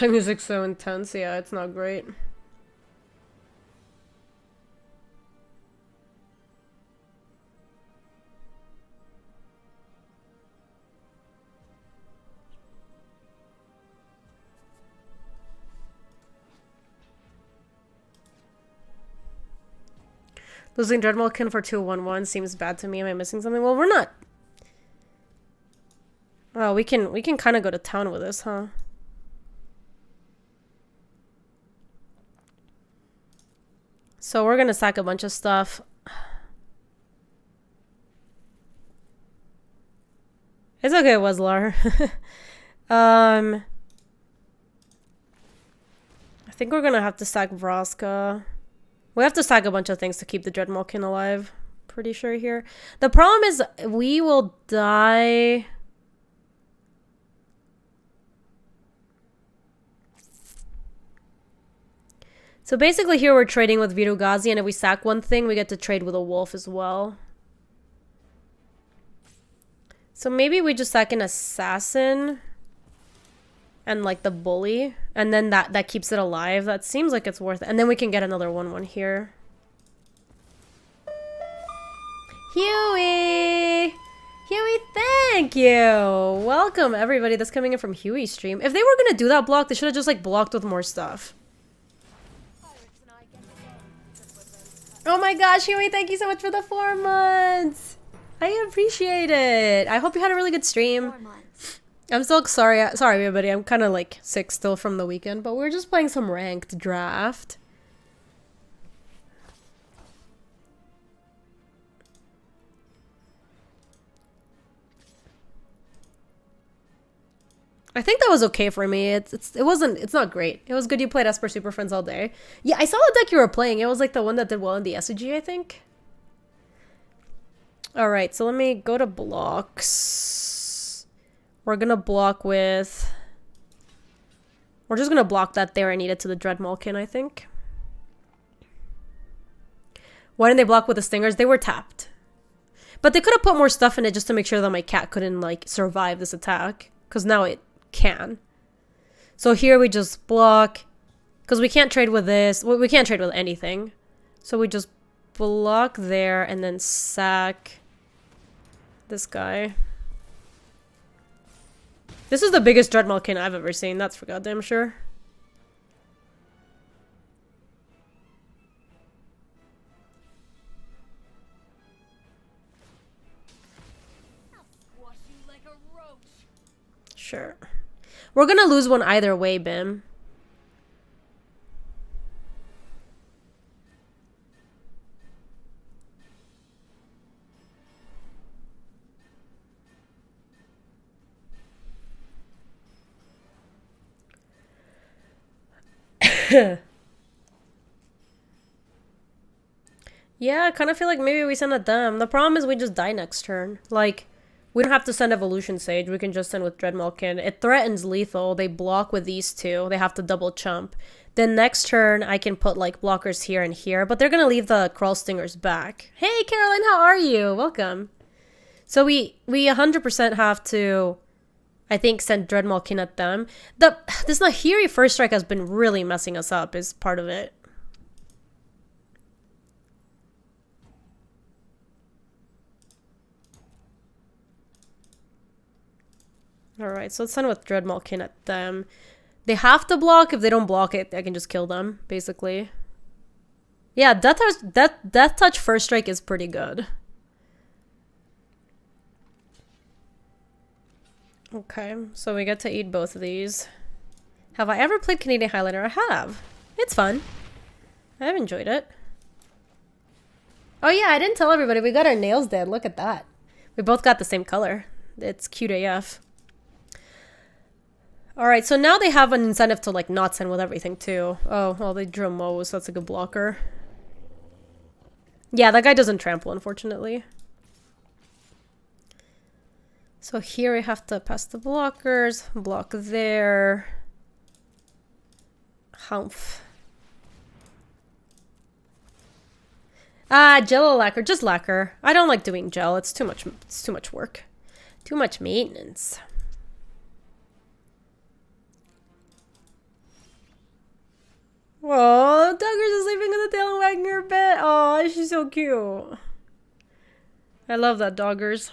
The music's so intense, yeah, it's not great. Losing Dreadmalkin for 2 1/1 seems bad to me. Am I missing something? Well, we're not. Oh, we can kind of go to town with this, huh? So we're gonna sack a bunch of stuff. It's okay, Weslar. I think we're gonna have to sack Vraska. We have to sack a bunch of things to keep the Dreadmalkin alive. Pretty sure here. The problem is we will die. So basically here we're trading with Virugazi, and if we sack one thing, we get to trade with a wolf as well. So maybe we just sack an assassin and like the bully, and then that keeps it alive. That seems like it's worth it. And then we can get another 1/1 here. Huey! Huey, thank you! Welcome everybody that's coming in from Huey's stream. If they were gonna do that block, they should have just like blocked with more stuff. Oh my gosh, Huey, thank you so much for the 4 months. I appreciate it. I hope you had a really good stream. 4 months. I'm still sorry everybody. I'm kind of like sick still from the weekend, but we're just playing some ranked draft. I think that was okay for me. It's not great. It was good you played Esper Super Friends all day. Yeah, I saw the deck you were playing. It was like the one that did well in the SCG, I think. Alright, so let me go to blocks. We're gonna block with... We're just gonna block that there. I need it to the Dread Malkin, I think. Why didn't they block with the Stingers? They were tapped. But they could have put more stuff in it just to make sure that my cat couldn't, like, survive this attack. Because now it can. So here we just block. Because we can't trade with this. Well, we can't trade with anything. So we just block there and then sack this guy. This is the biggest Dread Malkin I've ever seen. That's for goddamn sure. Sure. We're gonna lose one either way, Bim. Yeah, I kind of feel like maybe we send at them. The problem is we just die next turn. Like, we don't have to send Evolution Sage. We can just send with Dread Malkin. It threatens lethal. They block with these two. They have to double chump. Then next turn, I can put, like, blockers here and here. But they're going to leave the Crawl Stingers back. Hey, Caroline, how are you? Welcome. So we 100% have to, I think, send Dread Malkin at them. This Nahiri First Strike has been really messing us up is part of it. Alright, so let's send with Dread Malkin at them. They have to block. If they don't block it, I can just kill them, basically. Yeah, Death Touch First Strike is pretty good. Okay, so we get to eat both of these. Have I ever played Canadian Highlander? I have. It's fun. I've enjoyed it. Oh yeah, I didn't tell everybody. We got our nails did. Look at that. We both got the same color. It's cute AF. Alright, so now they have an incentive to, like, not send with everything, too. Oh, well, they drew Moe, so that's a good blocker. Yeah, that guy doesn't trample, unfortunately. So here I have to pass the blockers. Block there. Humph. Ah, Jello lacquer. Just lacquer. I don't like doing gel. It's too much work. Too much maintenance. Oh, Duggar's is sleeping on the tail and wagging her bed. Oh, she's so cute. I love that, Doggers.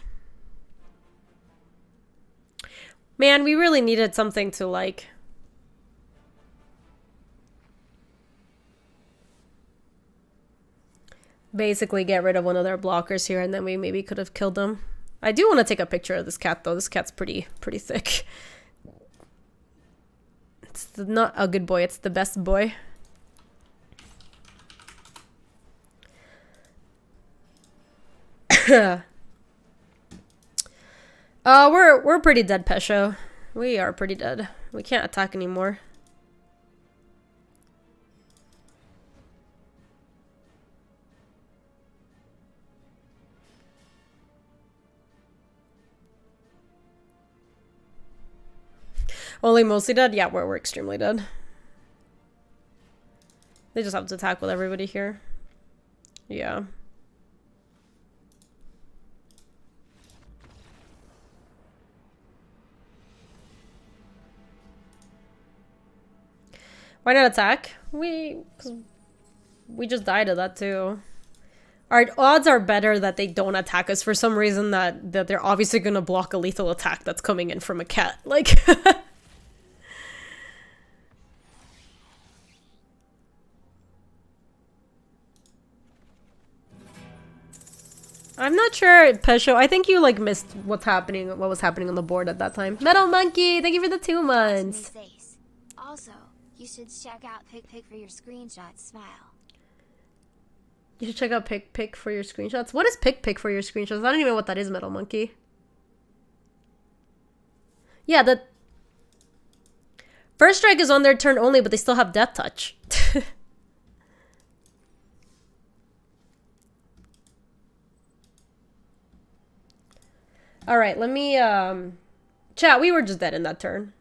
Man, we really needed something to, like... basically get rid of one of their blockers here, and then we maybe could have killed them. I do want to take a picture of this cat, though. This cat's pretty thick. It's not a good boy. It's the best boy. We're pretty dead, Pesho. We are pretty dead. We can't attack anymore. Only mostly dead? Yeah, we're extremely dead. They just have to attack with everybody here. Yeah. Why not attack? Because we just died of that too. Our odds are better that they don't attack us for some reason that they're obviously going to block a lethal attack that's coming in from a cat. Like... I'm not sure, Pesho. I think you, like, missed what was happening on the board at that time. Metal Monkey, thank you for the 2 months. Also, you should check out Pick for your screenshots. Smile. You should check out Pick for your screenshots. What is Pick for your screenshots? I don't even know what that is, Metal Monkey. Yeah, First strike is on their turn only, but they still have death touch. All right, let me chat, we were just dead in that turn.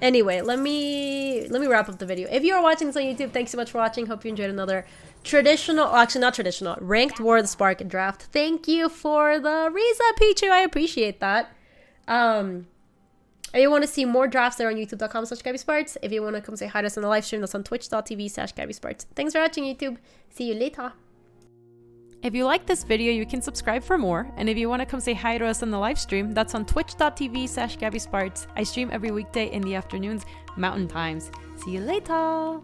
Anyway, let me wrap up the video. If you are watching this on YouTube, thanks so much for watching. Hope you enjoyed another traditional, actually not traditional, ranked War of the Spark draft. Thank you for the Riza Pichu. I appreciate that. If you want to see more drafts, they're on youtube.com/GabySpartz. If you want to come say hi to us on the live stream, that's on twitch.tv/GabySpartz. Thanks for watching, YouTube. See you later. If you like this video, you can subscribe for more. And if you want to come say hi to us on the live stream, that's on twitch.tv/GabySpartz. I stream every weekday in the afternoons, Mountain Times. See you later.